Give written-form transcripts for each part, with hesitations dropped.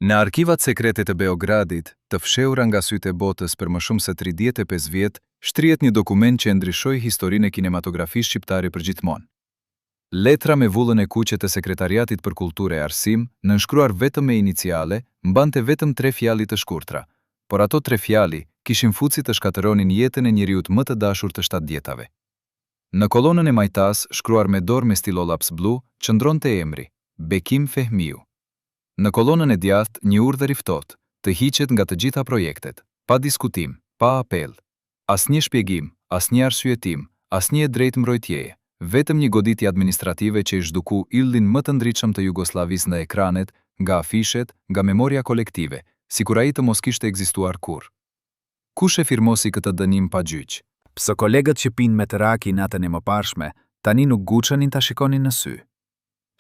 Në arkivat sekrete të Beogradit, të fshehura nga sytë e botës për më shumë se 35 vjet, shtrihet një dokument që ndryshoi historinë e kinematografisë shqiptare përgjithmonë. Letra me vullën e kuqe të Sekretariatit për Kulturë e Arsim, nënshkruar vetëm me iniciale, mbante vetëm 3 fjalë të shkurtra, por ato 3 fjalë kishin fuqi të shkatëronin jetën e njeriut më të dashur të 70-tave. Në kolonën e majtas, shkruar me dorë me stilolaps blu, qëndronte emri Bekim Fehmiu. Në kolonën e djathtë, një urdhër i ftohtë, të hiqet nga të gjitha projektet, pa diskutim, pa apel. Asnjë shpjegim, asnjë arsyetim, asnjë drejtë mbrojtjeje, vetëm një goditje administrative që i zhduku ildin më të ndritshëm të Jugosllavisë në ekranet, nga afishet, nga memoria kolektive, sikur ai të mos kishte ekzistuar kurrë. Kush e firmosi këtë dënim pa gjyq? Pse kolegët që pinë me të raki natën e mëparshme, tani nuk guxenin ta shikonin në sy.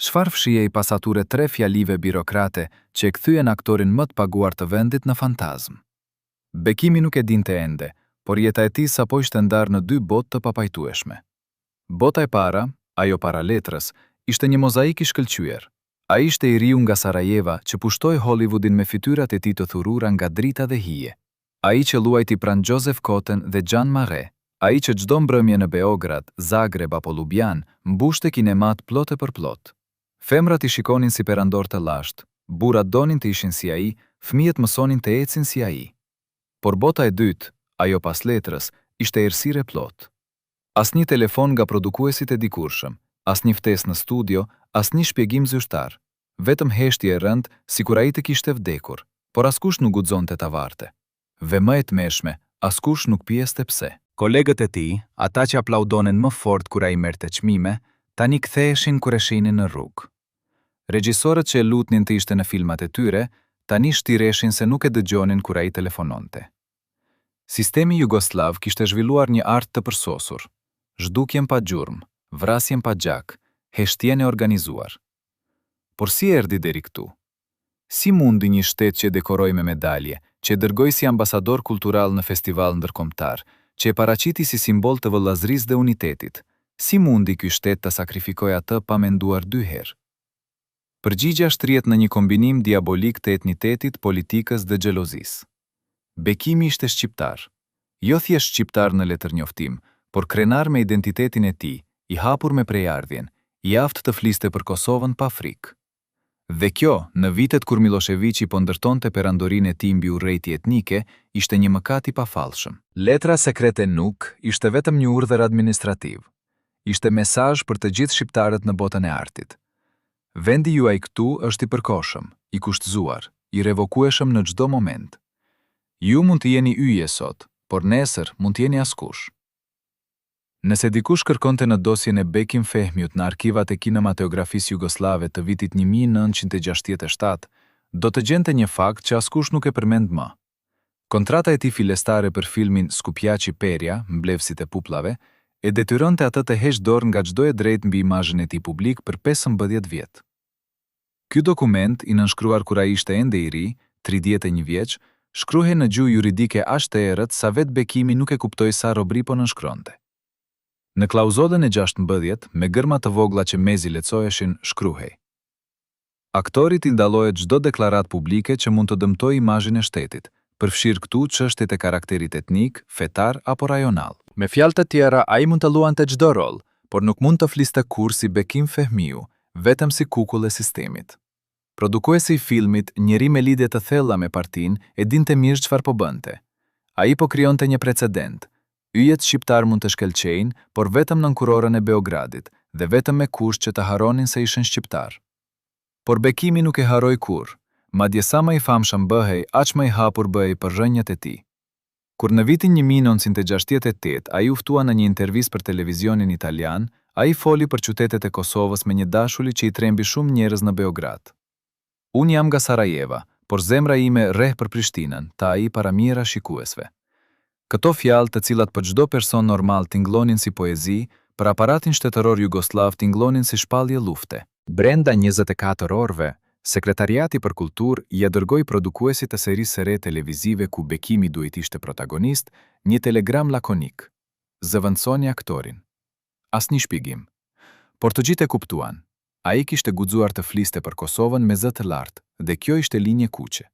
Çfarë fshihej pas atyre 3 fjalive birokrate që e kthyen aktorin më të paguar të vendit në fantazm? Bekimi nuk e dinte ende, por jeta e tij sapo ishte ndarë në 2 botë të papajtueshme. Bota e para, ajo para letrës, ishte një mozaik i shkëlqyer. Ai ishte i riu nga Sarajeva që pushtoi Hollywoodin me fytyrat e tij të thurura nga drita dhe hije. Ai që luajti pranë Joseph Cotten dhe Jean Marais. Ai që çdo mbrëmje në Beograd, Zagreb apo Ljubljan mbushte kinemat plotë për plot. Femrat i shikonin si perandor të lashtë, burrat donin të ishin si ai, fëmijët mësonin të ecin si ai. Por bota e dytë, ajo pas letrës, ishte errësirë plot. Asnjë telefon nga produkuesit e dikurshëm, asnjë ftesë në studio, asnjë shpjegim zyrtar. Vetëm heshtje e rënd, sikur ai të kishte vdekur, por askush nuk guxonte ta varte. Dhe më e tmeshme, askush nuk pyeste pse. Kolegët e tij, ata që aplaudonin më fort kur ai merrte çmime, tani ktheheshin kur e shihnin në rrugë. Regjisorët që e lutnin të ishte në filmat e tyre, tani shtireshin se nuk e dëgjonin kur ai telefononte. Sistemi jugoslav kishte zhvilluar një art të përsosur, zhdukjen pa gjurmë, vrasjen pa gjak, heshtjen e organizuar. Por si erdhi deri këtu? Si mundi një shtet që e dekoroi me medalje, që e dërgoi si ambasador kultural në festival ndërkombëtar, që e paraqiti si simbol të vëllazërisë dhe unitetit, si mundi ky shtet të sakrifikojë atë pa menduar 2 herë? Përgjigjja shtrihet në një kombinim diabolik të etnitetit, politikës dhe xhelozisë. Bekimi ishte shqiptar. Jo thjesht shqiptar në letërnjoftim, por krenar me identitetin e tij, i hapur me prejardhjen, i aftë të fliste për Kosovën pa frikë. Dhe kjo, në vitet kur Miloševiqi po ndërtonte perandorinë e tij mbi urrejtje etnike, ishte një mëkat i pafallshëm. Letra sekrete nuk ishte vetëm një urdhër administrativ. Ishte mesazh për të gjithë shqiptarët në botën e artit. Vendi juaj këtu është i përkohshëm, i kushtëzuar, i revokueshëm në çdo moment. Ju mund të jeni yje sot, por nesër mund të jeni askush. Nëse dikush kërkonte në dosjen e Bekim Fehmiut në arkivat e kinematografisë jugoslave të vitit 1967, do të gjente një fakt që askush nuk e përmend më. Kontrata e tij filestare për filmin Skupjaçi Perja, Mblevësit e Puplave, e detyronte atë të heqë dorë nga çdo e drejtë mbi imazhin e tij publik për 15 vjet. Ky dokument, i nënshkruar kur ai ishte ende i ri, 31 vjeç, shkruhej në gjuhë juridike aq të errët sa vetë Bekimi nuk e kuptoi sa robëri po nënshkronte. Në klauzollën e 16, me gërma të vogla që mezi lecoheshin, shkruhej: aktorit i ndallohet çdo deklaratë publike që mund të dëmtojë imazhin e shtetit, përfshirë këtu çështjet e karakterit etnik, fetar apo rajonal. Me fjalë të tjera, ai mund të luante çdo rol, por nuk mund të fliste kurrë si Bekim Fehmiu, vetëm si kukull e sistemit. Produkuesi i filmit, njeri me lidhje të thella me partinë, e dinte mirë çfarë po bënte. Ai po krijonte një precedent. Yjet shqiptar mund të shkelqejnë, por vetëm në kurorën e Beogradit, dhe vetëm me kusht që të haronin se ishin shqiptar. Por Bekimi nuk e haroi kurrë, madje sa më i famshëm bëhej, aq më i hapur bëhej për rrënjët e tij. Kur në vitin 1968 ai u ftua në një intervistë për televizionin italian, ai foli për qytetet e Kosovës me një dashuri që i trembi shumë njerëz në Beograd. Unë jam nga Sarajeva, por zemra ime rreh për Prishtinën, tha ai para mijëra shikuesve. Këto fjalë, të cilat për çdo person normal tingëllonin si poezi, për aparatin shtetëror jugoslav tingëllonin si shpallje lufte. Brenda 24 orëve, Sekretariati për Kulturë ia dërgoi produkuesit të serisë së re televizive ku Bekimi duhet ishte protagonist, një telegram lakonik: zëvendësoni aktorin. Asnjë shpjegim. Por të gjithë e kuptuan. Ai kishte guxuar të fliste për Kosovën me zë të lartë dhe kjo ishte linje kuqe.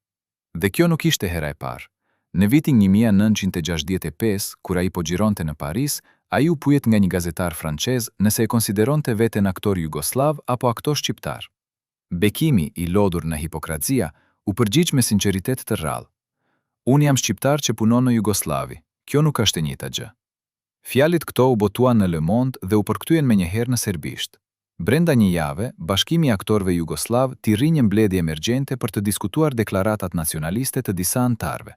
Dhe kjo nuk ishte hera e parë. Në vitin 1965, kur ai po xhironte në Paris, ai u pyet nga një gazetar francez nëse e konsideronte veten aktor jugoslav apo aktor shqiptar. Bekimi, i lodhur në hipokrazia, u përgjigj me sinqeritet të rrallë. Unë jam shqiptar që punon në Jugoslavi. Kjo nuk është e njëjta gjë. Fjalit këto u botuan në Le Monde dhe u përkthyen menjëherë në serbisht. Brenda një jave, Bashkimi i Aktorëve Jugoslav thirrri një mbledhje emergjente për të diskutuar deklaratat nacionaliste të disa anëtarëve.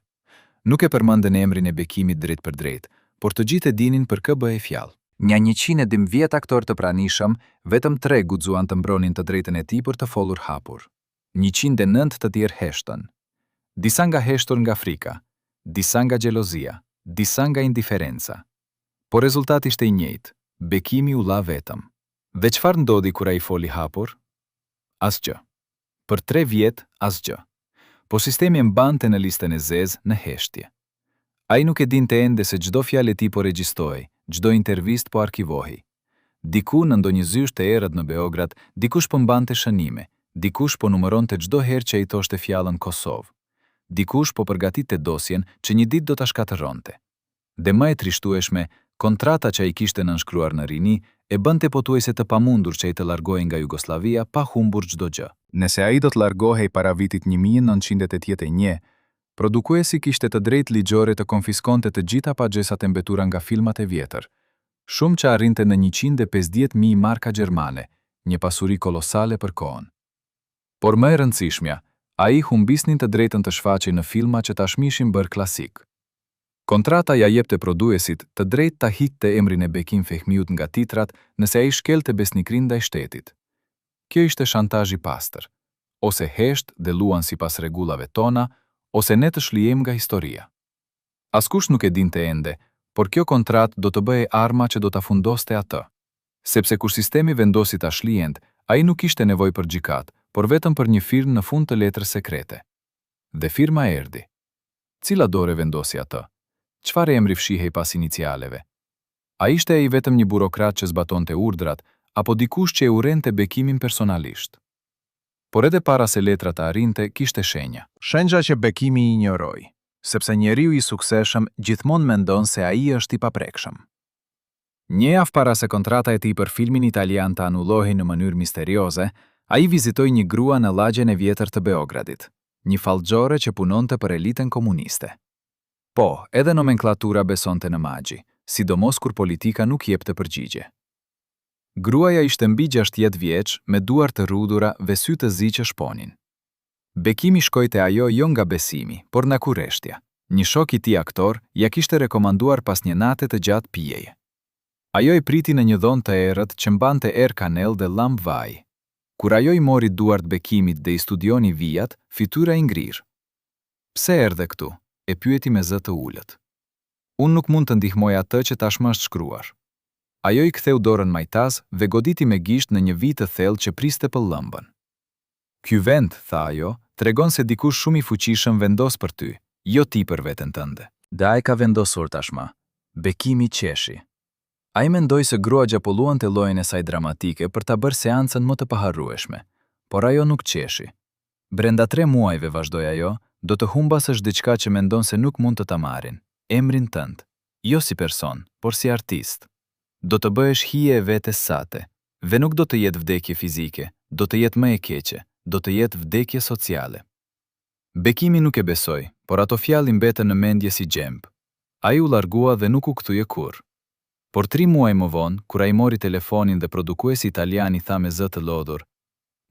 Nuk e përmendën emrin e Bekimit drejt për drejt, por të gjithë e dinin për kë bëhej fjalë. Nga 110 aktorë të pranishëm, vetëm 3 guxuan të mbronin të drejtën e tij për të folur hapur. 109 të tjerë heshtën. Disa nga heshtur nga frika, disa nga xhelozia, disa nga indiferenca. Por rezultati ishte i njëjtë. Bekimi u la vetëm. Dhe çfarë ndodhi kur ai foli hapur? Asgjë. Për 3 vjet, asgjë. Po sistemi e mbante në listën e zezë në heshtje. Ai nuk e dinte ende se çdo fjalë e tij po regjistohej, çdo intervistë po arkivohej. Diku në ndonjë zysh të errët në Beograd, dikush po mbante shënime, dikush po numëronte çdo herë që ai thoshte fjalën Kosovë. Dikush po përgatitte dosjen që një ditë do ta shkatërronte. Dhe më e trishtueshme, kontrata që ai kishte nënshkruar në rini e bënte pothuajse të pamundur që ai të largohej nga Jugoslavia pa humbur çdo gjë. Nëse ai do të largohej para vitit 1981, produkuesi kishte të drejtë ligjore të konfiskonte të gjitha pagjesat e mbetura nga filmat e vjetër, shumë që arrinte në 150.000 marka gjermane, një pasuri kolosale për kohën. Por më e rëndësishmja, ai humbisnin të drejtën të shfaqej në filma që tashmë ishin bërë klasik. Kontrata ja jepte prodhuesit të drejtë ta hiqte emrin e Bekim Fehmiut nga titrat nëse ai shkelte besnikrin ndaj shtetit. Kjo ishte shantazh i pastër. Ose hesht dhe luan sipas rregullave tona, ose ne të shlihem nga historia. Askush nuk e dinte ende, por kjo kontratë do të bëhej arma që do ta fundoste atë. Sepse kur sistemi vendosi ta shlihente, ai nuk kishte nevojë për gjikat, por vetëm për një firmë në fund të letrës sekrete. Dhe firma erdhi. Cila dore vendosi atë? Çfarë emri fshihej pas inicialeve? A ishte ai vetëm një burokrat që zbatonte urdhrat, apo dikush që e urrente Bekimin personalisht? Por edhe para se letra të arrinte, kishte shenja. Shenja që Bekimi i injoroi, sepse njeriu i suksesshëm gjithmonë mendon se ai është i paprekshëm. Një javë para se kontrata e tij për filmin italian të anullohej në mënyrë misterioze, ai vizitoi një grua në lagjen e vjetër të Beogradit, një fallxhore që punonte për elitën komuniste. Po, edhe nomenklatura besonte në magji, sidomos kur politika nuk jepte përgjigje. Gruaja ishte mbi 60 vjeç, me duar të rrudhura dhe sy të zi që shponin. Bekimi shkoi te ajo jo nga besimi, por nga kurreshtja. Një shok i tij aktor ja kishte rekomanduar pas një nate të gjatë pijeje. Ajo i priti në një dhomë të errët që mbante erë kanell dhe lamp vaj. Kur ajo i mori duart Bekimit dhe i studioni vijat, fytyra i ngrirë. Pse erdhe këtu? E pyeti me zë të ulët. Unë nuk mund të ndihmoj atë që tashmë është shkruar. Ajo i ktheu dorën majtas dhe goditi me gisht në një vit të thellë që priste për lëmbën. Ky vend, tha ajo, tregon se dikush shumë i fuqishëm vendos për ty, jo ti për veten tënde. Dhe ai ka vendosur tashmë. Bekimi qeshi. Ai mendoi se grua gjapolluante llojin e saj dramatike për ta bërë seancën më të paharrueshme, por ajo nuk qeshi. Brenda 3 muajve, vazhdoi ajo, do të humbasësh diçka që mendon se nuk mund të ta marrin, emrin tënd, jo si person, por si artist. Do të bëhesh hije e vetes sate, dhe nuk do të jetë vdekje fizike, do të jetë më e keqe, do të jetë vdekje sociale. Bekimi nuk e besoi, por ato fjalë i mbetën në mendje si gjemb. Ai u largua dhe nuk u kthye kurrë. Por 3 muaj më vonë, kur ai mori telefonin dhe produkuesi italian i tha me zë të lodhur: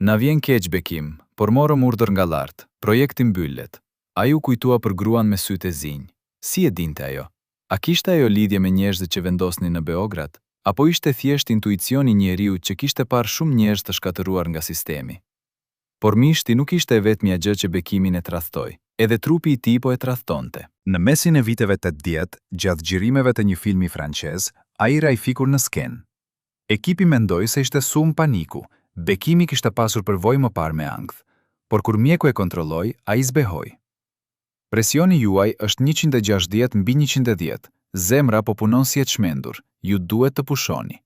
"Na vjen keq Bekim, por morëm urdhër nga lart, projekti mbyllet." Ai u kujtua për gruan me sytë e zinj. Si e dinte ajo? A kishte ajo lidhje me njerëzit që vendosnin në Beograd? Apo ishte thjesht intuicioni njeriu që kishte parë shumë njerëz të shkatëruar nga sistemi? Por mishti nuk ishte e vetmja gjë që Bekimin e tradhtoi, edhe trupi i tij po e tradhtonte. Në mesin e viteve 80, gjatë xhirimeve të një filmi francez, ai rajfikur në skenë. Ekipi mendoi se ishte sum paniku. Bekimi kishte pasur përvojë më parë me ankth, por kur mjeku e kontrolloi, ai zbehoi. Presioni juaj është 160 mbi 110. Zemra po punon si e çmendur. Ju duhet të pushoni.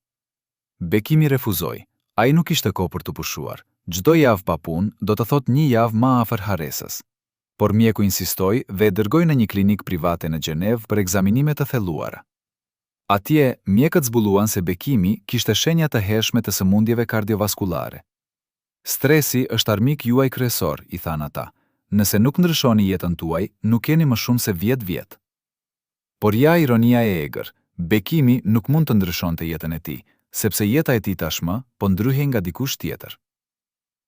Bekimi refuzoi. Ai nuk ishte kohë për të pushuar. Çdo javë pa punë do të thotë një javë më afër haresës. Por mjeku insistoi dhe e dërgoi në një klinikë private në Gjenevë për ekzaminime të thelluara. Atje, mjekët zbuluan se bekimi kishte shenja të hershme të sëmundjeve kardiovaskulare. Stresi është armik juaj kryesor, i thanë ata. Nëse nuk ndryshoni jetën tuaj, nuk keni më shumë se 10 vjet. Por ja ironia e egër, bekimi nuk mund të ndryshonte jetën e tij, sepse jeta e tij tashmë po ndryhej nga dikush tjetër.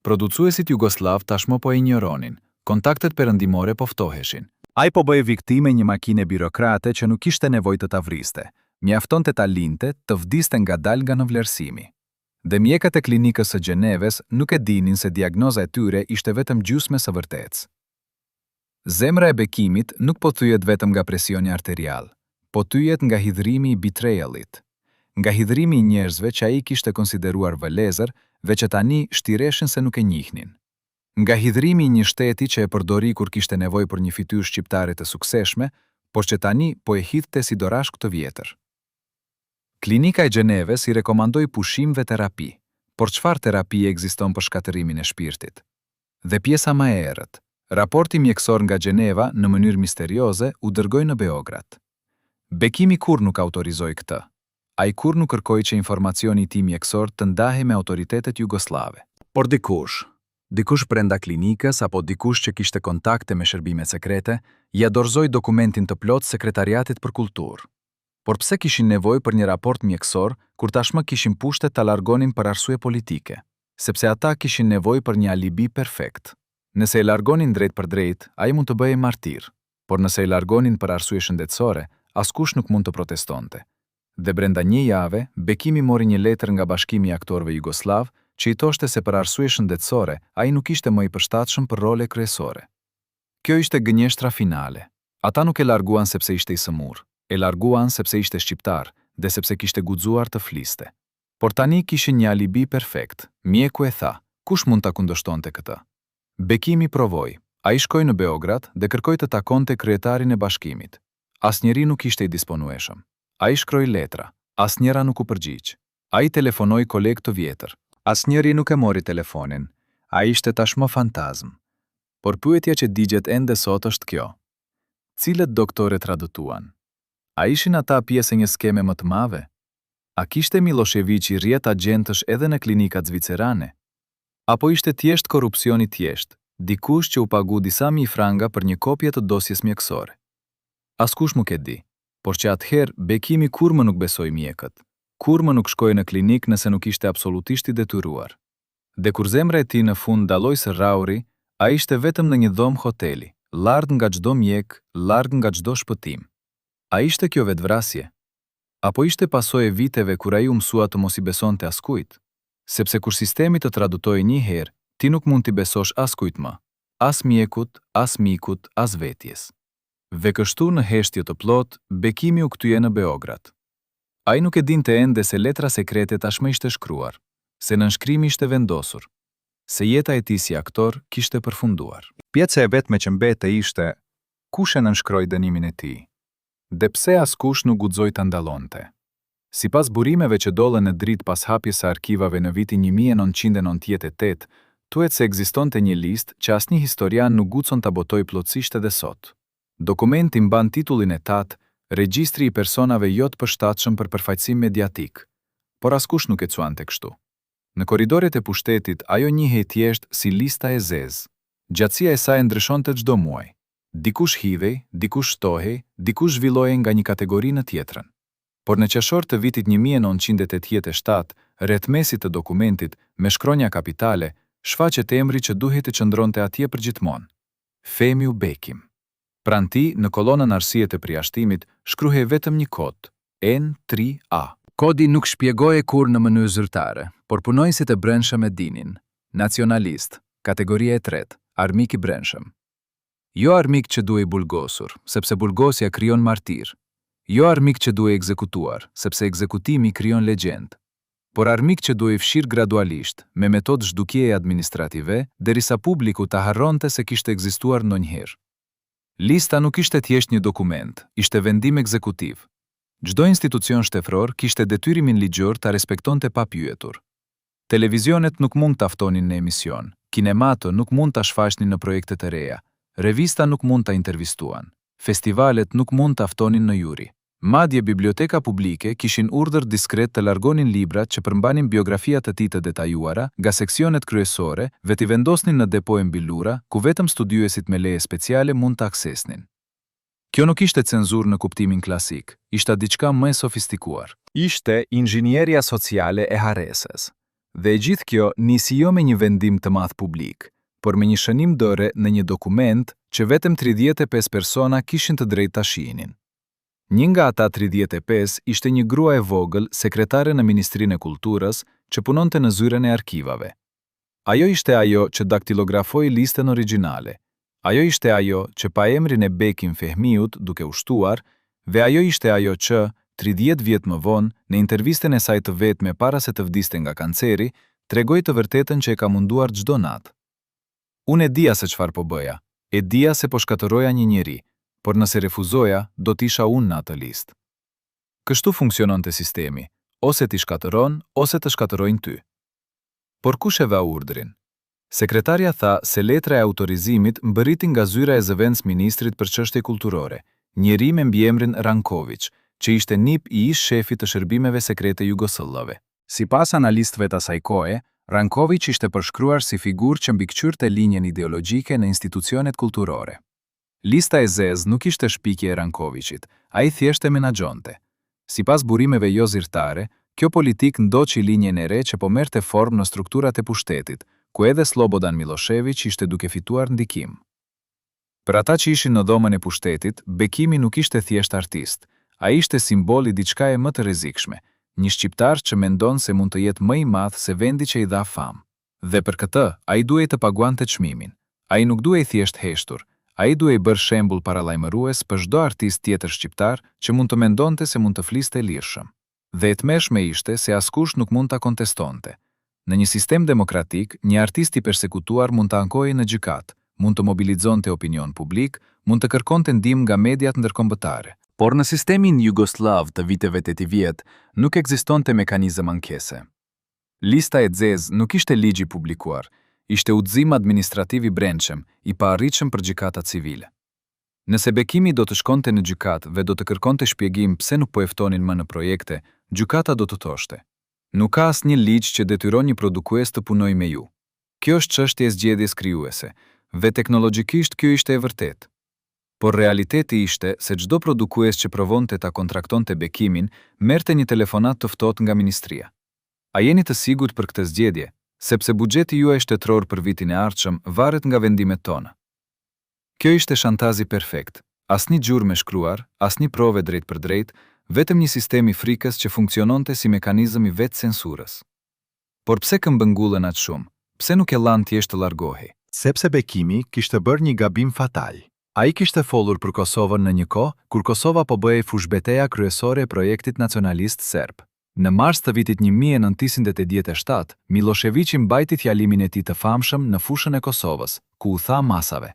Producuesit jugoslav tashmë po e injoronin, kontaktet perëndimore po ftoheshin. Ai po bëhej viktime një makine birokrate që nuk kishte nevojë të ta vriste. Mjaftonte ta linte të vdiste ngadalë nga nënvlerësimi. Dhe mjekët e klinikës së Gjenevës nuk e dinin se diagnoza e tyre ishte vetëm gjysmë së vërtetës. Zemra e bekimit nuk po thyet vetëm nga presioni arterial, po thyet nga hidhrimi i betrayalit, nga hidhrimi i njerëzve që ai kishte konsideruar vëlezër dhe që tani shtireshin se nuk e njihnin. Nga hidhrimi i një shteti që e përdori kur kishte nevojë për një fytyrë shqiptare të suksesshme, por që tani po e hidhte si dorashk të vjetër. Klinika e Gjenevës i rekomandoi pushim dhe terapi, por çfarë terapie ekziston për shkatërimin e shpirtit? Dhe pjesa më e errët, raporti mjekësor nga Gjeneva në mënyrë misterioze u dërgoi në Beograd. Bekimi kur nuk autorizoi këtë. Ai kur nuk kërkoi që informacioni i tij mjekësor të ndahej me autoritetet jugoslave. Por dikush brenda klinikës apo dikush që kishte kontakte me shërbimet sekrete, ja dorëzoi dokumentin të plotë sekretariatit për kulturë. Por pse kishin nevojë për një raport mjekësor kur tashmë kishin pushtet ta largonin për arsye politike? Sepse ata kishin nevojë për një alibi perfekt. Nëse e largonin drejt për drejt, ai mund të bëhej martir, por nëse e largonin për arsye shëndetësore, askush nuk mund të protestonte. Dhe brenda një jave, Bekimi mori një letër nga Bashkimi i Aktorëve Jugoslav, që i thoshte se për arsye shëndetësore, ai nuk ishte më i përshtatshëm për role kryesore. Kjo ishte gënjeshtra finale. Ata nuk e larguan sepse ishte i sëmurë, e larguan sepse ishte shqiptar dhe sepse kishte guxuar të fliste. Por tani kishin një alibi perfekt. Mjeku e tha, kush mund ta kundërshtonte këtë? Bekimi provoi. Ai shkoi në Beograd dhe kërkoi të takonte kryetarin e bashkimit. Asnjëri nuk ishte i disponueshëm. Ai shkroi letra. Asnjëra nuk u përgjigj. Ai telefonoi kolegë të vjetër. Asnjëri nuk e mori telefonin. Ai ishte tashmë fantazm. Por pyetja që digjet ende sot është kjo. Cilët doktorë tradëtuan? A ishin ata pjesë e një skeme më të madhe? A kishte Miloševići rrjet agjentësh edhe në klinikat zvicerane? Apo ishte thjesht korrupsioni thjesht, dikush që u pagu disa mijë franga për një kopje të dosjes mjekësore? Askush nuk e di, por që atëherë Bekimi kurrë nuk besoi mjekët, kurrë nuk shkoi në klinik nëse nuk ishte absolutisht i detyruar. Dhe kur zemra e tij në fund dalloi së rrauri, ai ishte vetëm në një dhomë hoteli, larg nga çdo mjek, larg nga çdo shpëtim. A ishte kjo vetvrasje? Apo ishte pasojë e viteve kur ai u mësua të mos i besonte askujt? Sepse kur sistemi të tradutoi një herë, ti nuk mund t'i besosh askujt më, as mjekut, as mikut, as vetjes. Dhe kështu në heshtje të plot, Bekimi u kthye në Beograd. Ai nuk e dinte ende se letra sekrete tashmë ishte shkruar, se nënshkrimi ishte vendosur, se jeta e tij si aktor kishte përfunduar. Pjeca e vetme që mbete ishte kush e nënshkroi dënimin e tij. Dhe pse askush nuk guxoi ta ndallonte. Sipas burimeve që dollën në dritë pas hapjes së arkivave në vitin 1998, thuhet se ekzistonte një listë që asnjë historian nuk guxon ta botoj plotësisht edhe sot. Dokumenti mban titullin e tat, Regjistri i personave jo të përshtatshëm për përfaqësim mediatik, por askush nuk e cuante kështu. Në korridoret e pushtetit ajo njihej thjesht si lista e zezë. Gjatësia e saj ndryshonte çdo muaj. Dikush hidhej, dikush shtohej, dikush zhvillohej nga një kategori në tjetrën. Por në qershor të vitit 1987, rreth mesit të dokumentit, me shkronja kapitale, shfaqet emri që duhej të qëndronte atje përgjithmonë. Femiu Bekim. Pranë tij, në kolonën arsye të përjashtimit, shkruhej vetëm një kod, N3A. Kodi nuk shpjegoje kur në mënyrë zyrtare, por punojësit e brendshëm e dinin. Nacionalist, kategoria e tretë, armik i brendshëm. Jo armik që duhej bulgosur, sepse bulgosja krijon martir. Jo armik që duhej ekzekutuar, sepse ekzekutimi krijon legjend. Por armik që duhej fshir gradualisht, me metodë zhdukjeje administrative, derisa publiku ta harronte se kishte ekzistuar ndonjëherë. Lista nuk ishte thjesht një dokument, ishte vendim ekzekutiv. Çdo institucion shtetëror kishte detyrimin ligjor ta respektonte pa pyetur. Televizionet nuk mund të aftonin në emision, kinemato nuk mund të shfaqnin në projektet e reja, revista nuk mund të intervistuan, festivalet nuk mund të aftonin në juri. Madje biblioteka publike kishin urdhër diskret të largonin librat që përmbanin biografiat të tij të detajuara nga seksionet kryesore, ve t'i vendosnin në depo e mbyllura, ku vetëm studiuesit me leje speciale mund të aksesnin. Kjo nuk ishte cenzurë në kuptimin klasik, ishte diçka më e sofistikuar. Ishte inxhinieria sociale e harresës. Dhe gjithë kjo nisi jo me një vendim të madh publik, por me një shënim dore në një dokument që vetëm 35 persona kishin të drejtë ta shihnin. Një nga ata 35 ishte një grua e vogël, sekretare në Ministrinë e Kulturës, që punonte në zyrën e arkivave. Ajo ishte ajo që daktilografoi listën origjinale. Ajo ishte ajo që pa emrin e Bekim Fehmiut duke u shtuar, dhe ajo ishte ajo që 30 vjet më vonë, në intervistën e saj të vetme para se të vdiste nga kanceri, tregoi të vërtetën që e ka munduar çdo natë. Unë e dija se çfarë po bëja, e dija se po shkatëroja një njeri, por nëse refuzoja, do t'isha unë në atë listë. Kështu funksiononte sistemi, ose t'i shkatëron, ose të shkatërojnë ty. Por kush e dha urdhrin? Sekretarja tha se letra e autorizimit mbërriti nga zyra e zëvendës ministrit për çështje kulturore, njeri me mbiemrin Ranković, që ishte nip i ish shefit të shërbimeve sekrete jugoslave. Sipas analistëve të asaj kohe, Ranković ishte përshkruar si figurë që mbikëqyrte linjen ideologjike në institucionet kulturore. Lista e zezë nuk ishte shpikje e Rankovićit, ai thjesht e menaxhonte. Sipas burimeve jo zyrtare, kjo politik ndoqi linjen e re që po merrte formë në strukturat e pushtetit, ku edhe Slobodan Milošević ishte duke fituar ndikim. Për ata që ishin në dhomën e pushtetit, Bekimi nuk ishte thjesht artist, ai ishte simbol i diçkaje më të rrezikshme, një shqiptar që mendon se mund të jetë më i madh se vendi që i dha famë. Dhe për këtë, ai duhej të paguante çmimin. Ai nuk duhej thjesht heshtur, ai duhej bërë shembull paralajmërues për çdo artist tjetër shqiptar që mund të mendonte se mund të fliste lirshëm. Dhe e tmeshme ishte se askush nuk mund ta kontestonte. Në një sistem demokratik, një artist i persekutuar mund të ankojë në gjykat, mund të mobilizonte opinion publik, mund të kërkonte ndihmë nga mediat ndërkombëtare. Por në sistemin jugoslav të viteve 80, nuk ekzistonte mekanizëm ankese. Lista e zezë nuk ishte ligj i publikuar, ishte udhëzim administrativ i brendshëm, i paarritshëm për gjykata civile. Nëse Bekimi do të shkonte në gjykatë dhe do të kërkonte shpjegim pse nuk po e ftonin më në projekte, gjykata do të thoshte: nuk ka asnjë ligj që detyron një produkues të punojë me ju. Kjo është çështje e zgjedhjes krijuese, dhe teknologjikisht kjo ishte e vërtetë. Por realiteti ishte se çdo produkues që provonte ta kontraktonte Bekimin, merrte një telefonat të ftohtë nga ministria. A jeni të sigurt për këtë zgjedhje, sepse buxheti juaj shtetëror për vitin e ardhshëm varet nga vendimet tona. Kjo ishte shantazhi perfekt. Asnjë gjurmë me shkruar, asnjë prove drejt për drejt, vetëm një sistem i frikës që funksiononte si mekanizëm i vetë censurës. Por pse këmbëngullen aq shumë? Pse nuk e lan thjesht të largohej? Sepse Bekimi kishte bërë një gabim fatal. Ai kishte folur për Kosovën në një kohë kur Kosova po bëhej fushbeteja kryesore e projektit nacionalist serb. Në mars të vitit 1987, Miloševići mbajti fjalimin e tij të famshëm në fushën e Kosovës, ku u tha masave: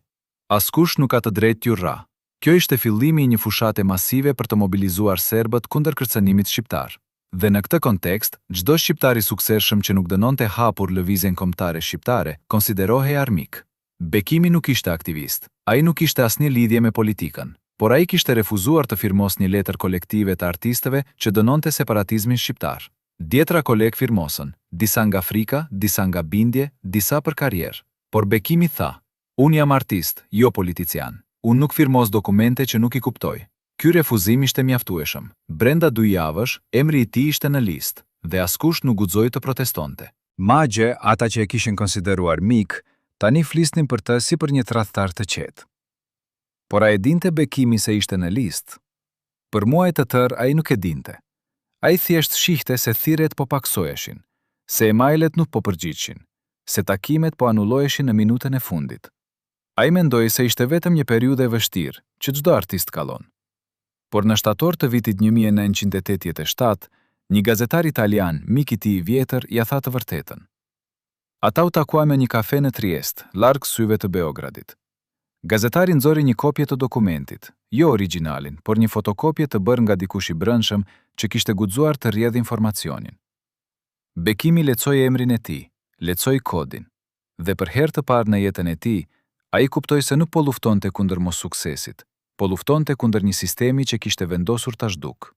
askush nuk ka të drejtë t'ju rra. Kjo ishte fillimi i një fushate masive për të mobilizuar serbët kundër kërcënimit shqiptar. Dhe në këtë kontekst, çdo shqiptar i suksesshëm që nuk dënonte hapur lëvizjen kombëtare shqiptare, konsiderohej armik. Bekimi nuk ishte aktivist, ai nuk kishte asnjë lidhje me politikën, por ai kishte refuzuar të firmos një letër kolektive të artistëve që dënonte separatizmin shqiptar. Dhjetra kolegë firmosën, disa nga frika, disa nga bindje, disa për karrierë. Por Bekimi tha: unë jam artist, jo politician. Unë nuk firmos dokumente që nuk i kuptoj. Ky refuzim ishte mjaftueshëm. Brenda 2 javësh, emri i tij ishte në listë dhe askush nuk guxoi të protestonte. Magje, ata që e kishin konsideruar mik, tani flisnin për të si për një tradhtar të qetë. Por a e dinte Bekimi se ishte në listë? Për muaj të tërë ai nuk e dinte. Ai thjesht shihte se thirrjet po paksoheshin, se emailet nuk po përgjigjeshin, se takimet po anulloheshin në minutën e fundit. Ai mendoi se ishte vetëm një periudhë e vështirë që çdo artist kallon. Por në shtator të vitit 1987, një gazetar italian, mik i tij i vjetër, ja tha të vërtetën. Ata u takuan me një kafe në Triest, larg syve të Beogradit. Gazetari nxori një kopje të dokumentit, jo origjinalin, por një fotokopje të bërë nga dikush i brendshëm që kishte guxuar të rrjedhë informacionin. Bekimi lecoi emrin e tij, lecoi kodin, dhe për herë të parë në jetën e tij, ai kuptoi se nuk po luftonte kundër mos suksesit, po luftonte kundër një sistemi që kishte vendosur ta zhduk.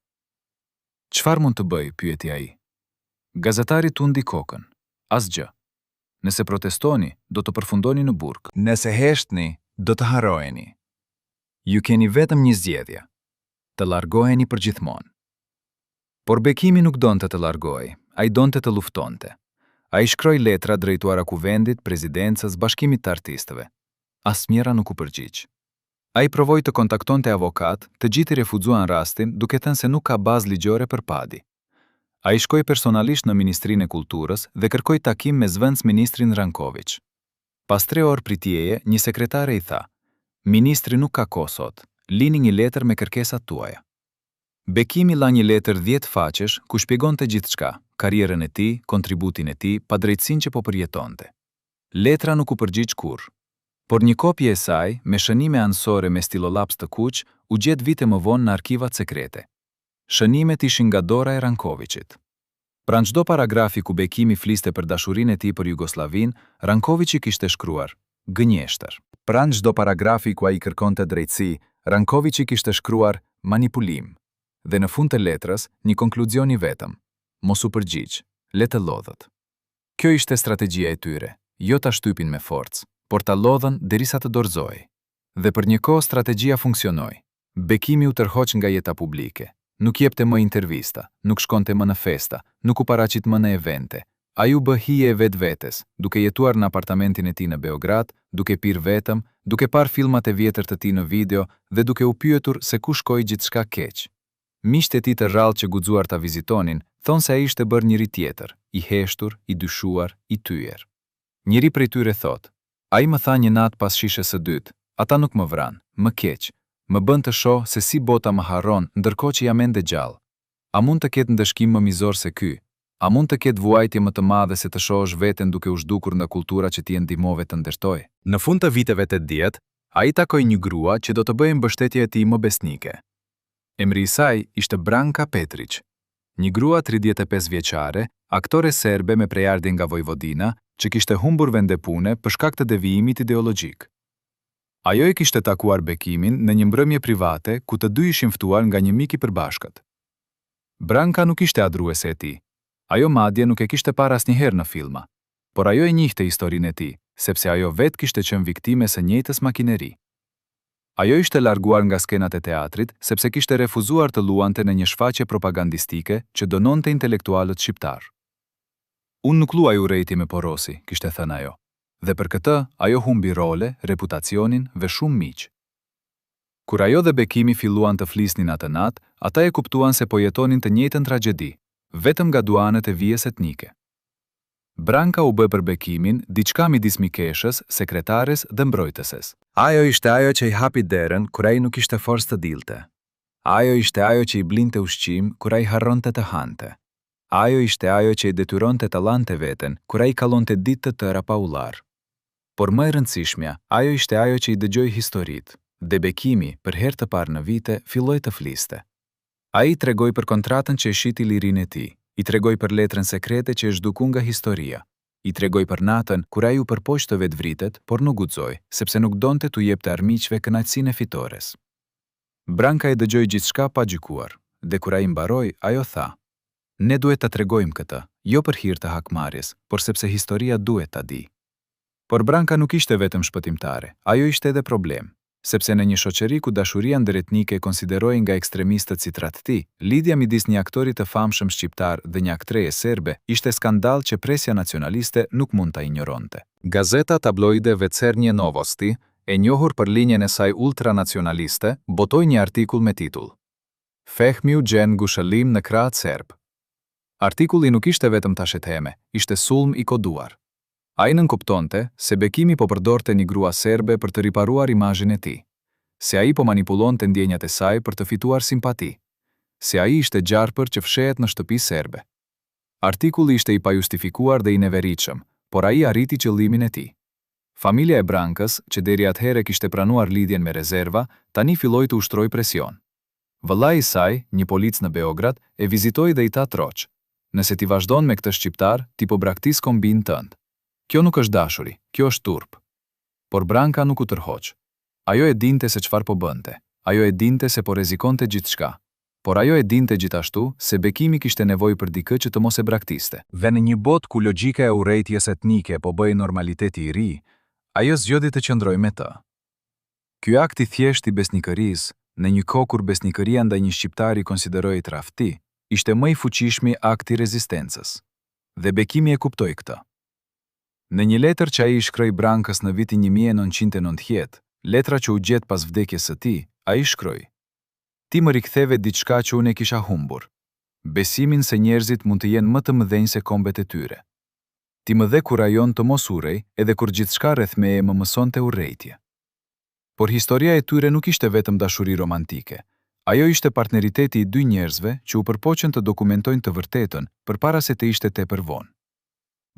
Çfarë mund të bëj, pyeti ai. Gazetari tundi kokën. Asgjë. Nëse protestoni, do të përfundoni në burg. Nëse heshtni, do të harroheni. Ju keni vetëm një zgjedhje. Të largoheni përgjithmonë. Por Bekimi nuk donte të largohej, ai donte të luftonte. Ai shkroi letra drejtuara kuvendit, presidencës, bashkimit të artistëve. Asnjëra nuk u përgjigj. Ai provoi të kontaktonte avokat, të gjithë i refuzuan rastin, duke thënë se nuk ka bazë ligjore për padi. Ai shkoi personalisht në Ministrinë e Kulturës dhe kërkoi takim me zëvendës-ministrin Ranković. Pas 3 orë pritjeje, një sekretare i tha: "Ministri nuk ka kohë sot. Lini një letër me kërkesat tuaja." Bekimi la një letër 10 faqesh ku shpjegonte gjithçka, karrierën e tij, kontributin e tij, padrejtësinë që po përjetonte. Letra nuk u përgjigj kurrë. Por një kopje e saj, me shënime anësore me stilolaps të kuq, u gjet vite më vonë në arkivat sekrete. Shënimet ishin nga dora e Rankovićit. Pranë çdo paragrafi ku Bekimi fliste për dashurinë e tij për Jugosllavinë, Rankovići kishte shkruar: gënjeshtër. Pranë çdo paragrafi ku ai kërkonte drejtësi, Rankovići kishte shkruar manipulim. Dhe në fund të letrës, një konkluzion i vetëm: mos u përgjigj, le të lodhët. Kjo ishte strategjia e tyre, jo ta shtypin me forcë, por ta lodhën derisa të dorëzohej. Dhe për një kohë strategjia funksionoi. Bekimi u tërhoq nga jeta publike. Nuk jepte më intervista, nuk shkonte më në festa, nuk u paraqit më në evente. Ai u bë hije e vetvetes, duke jetuar në apartamentin e tij në Beograd, duke pirë vetëm, duke parë filmat e vjetër të tij në video dhe duke u pyetur se ku shkoi gjithçka keq. Miqtë e tij të rrallë që guxuar ta vizitonin, thonë se ai ishte bërë njëri tjetër, i heshtur, i dyshuar, i tyer. Njëri prej tyre thotë: "Ai më tha një natë pas shishës së dytë, ata nuk më vran, më keq. Më bën të shoh se si bota më harron, ndërkohë që jam ende gjallë. A mund të ketë ndëshkim më mizor se ky? A mund të ketë vuajtje më të madhe se të shohësh veten duke u zhdukur nga kultura që ti e ndihmove të ndërtoj?" Në fund të viteve 80, ai takoi një grua që do të bëjë mbështetje e tij më besnike. Emri i saj ishte Branka Petrić, një grua 35 vjeçare, aktore serbe me prejardhje nga Vojvodina, që kishte humbur vende pune për shkak të devijimit ideologjik. Ajo e kishte takuar Bekimin në një mbrëmje private ku të dy ishin ftuar nga një mik i përbashkët. Branka nuk ishte adruese e tij. Ajo madje nuk e kishte parë asnjëherë në filma, por ajo e njihte historinë e tij, sepse ajo vetë kishte qenë viktime së njëjtës makineri. Ajo ishte larguar nga skenat e teatrit sepse kishte refuzuar të luante në një shfaqje propagandistike që dënonte intelektualët shqiptar. "Unë nuk luaj urrejtje me porosi", kishte thënë ajo. Dhe për këtë, ajo humbi role, reputacionin dhe shumë miq. Kur ajo dhe Bekimi filluan të flisnin atë natë, ata e kuptuan se po jetonin të njëjtën tragjedi, vetëm nga duanet e vijës etnike. Branka u bë për Bekimin diçka midis mikeshës, sekretares dhe mbrojtëses. Ajo ishte ajo që i hapi derën kur ai nuk ishte forcë të dilte. Ajo ishte ajo që i blinte ushqim kur ai harronte të hante. Ajo ishte ajo që i detyronte të lante veten kur ai kallonte ditë të tëra pa ullar. Por më e rëndësishmja, ajo ishte ajo që i dëgjoi historitë, dhe Bekimi, për herë të parë në vite, filloi të fliste. Ai i tregoi për kontratën që e shiti lirinë e tij, i tregoi për letrën sekrete që e zhduku nga historia, i tregoi për natën kur ai u përpoq të vetvritet, por nuk guxoi, sepse nuk donte t'u jepte armiqve kënaqësinë e fitores. Branka e dëgjoi gjithçka pa gjykuar, dhe kur ai mbaroi, ajo tha: "Ne duhet ta tregojmë këtë, jo për hir të hakmarrjes, por sepse historia duhet ta di." Por Branka nuk ishte vetëm shpëtimtare, ajo ishte edhe problem, sepse në një shoqëri ku dashuria ndëretnike konsiderohej nga ekstremistët si tradhti, lidhja midis një aktori të famshëm shqiptar dhe një aktreje serbe ishte skandal që presja nacionaliste nuk mund ta injoronte. Gazeta tabloide Večernje Novosti, e njohur për linjen e saj ultranacionaliste, botoi një artikull me titull: "Fehmi u gjen ngushëllim në krahët serb." Artikulli nuk ishte vetëm tasheteme, ishte sulm i koduar. Ai nënkuptonte se Bekimi po përdorte një grua serbe për të riparuar imazhin e tij, se ai po manipulonte ndjenjat e saj për të fituar simpati, se ai ishte gjarpër që fshehet në shtëpi serbe. Artikulli ishte i pajustifikuar dhe i neveritshëm, por ai arriti qëllimin e tij. Familja e Brankës, që deri atëherë kishte pranuar lidhjen me rezerva, tani filloi të ushtroi presion. Vëllai i saj, një polic në Beograd, e vizitoi dhe i tha troq: Nëse ti vazhdon me këtë shqiptar, ti po braktis kombin tënd. Kjo nuk është dashuri, kjo është turp. Por Branka nuk u tërhoq. Ajo e dinte se çfarë po bënte. Ajo e dinte se po rrezikonte gjithçka. Por ajo e dinte gjithashtu se Bekimi kishte nevojë për dikë që të mos e braktiste. Dhe në një botë ku logjika e urrejtjes etnike po bëhej normaliteti i ri, ajo zgjodhi të qëndrojë me të. Ky akt i thjeshtë i besnikërisë, në një kohë kur besnikëria ndaj një shqiptari konsiderohej tradhti, ishte më i fuqishmi akt i rezistencës. Dhe Bekimi e kuptoi këtë. Në një letër që ai i shkroi Brankës në vitin 1990, letra që u gjet pas vdekjes së tij, ai shkroi: Ti më riktheve diçka që unë e kisha humbur. Besimin se njerëzit mund të jenë më të mëdhenj se kombet e tyre. Ti më dhe kurajon të mos urrej, edhe kur gjithçka rreth meje më mësonte urrejtje. Por historia e tyre nuk ishte vetëm dashuri romantike. Ajo ishte partneriteti i dy njerëzve që u përpoqën të dokumentojnë të vërtetën përpara se të ishte tepër vonë.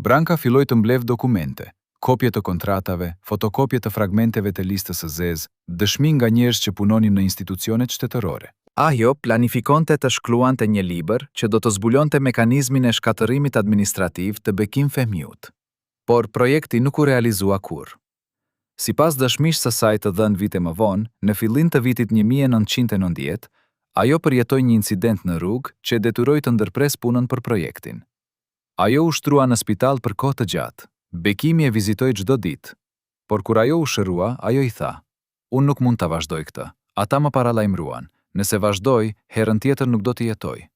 Branka filloi të mbledh dokumente, kopje të kontratave, fotokopje të fragmenteve të listës së zezë, dëshmi nga njerëz që punonin në institucionet shtetërore. Ajo planifikonte të shkruante një libër që do të zbulonte mekanizmin e shkatërimit administrativ të Bekim Fehmiut. Por projekti nuk u realizua kurrë. Sipas dëshmisë së saj të dhënë vite më vonë, në fillim të vitit 1990, ajo përjetoi një incident në rrugë që e detyroi të ndërpres punën për projektin. Ajo u shtrua në spital për kohë të gjatë. Bekimi e vizitoi çdo ditë. Por kur ajo u shërua, ajo i tha: "Unë nuk mund ta vazhdoj këtë. Ata më paralajmëruan. Nëse vazhdoj, herën tjetër nuk do të jetoj."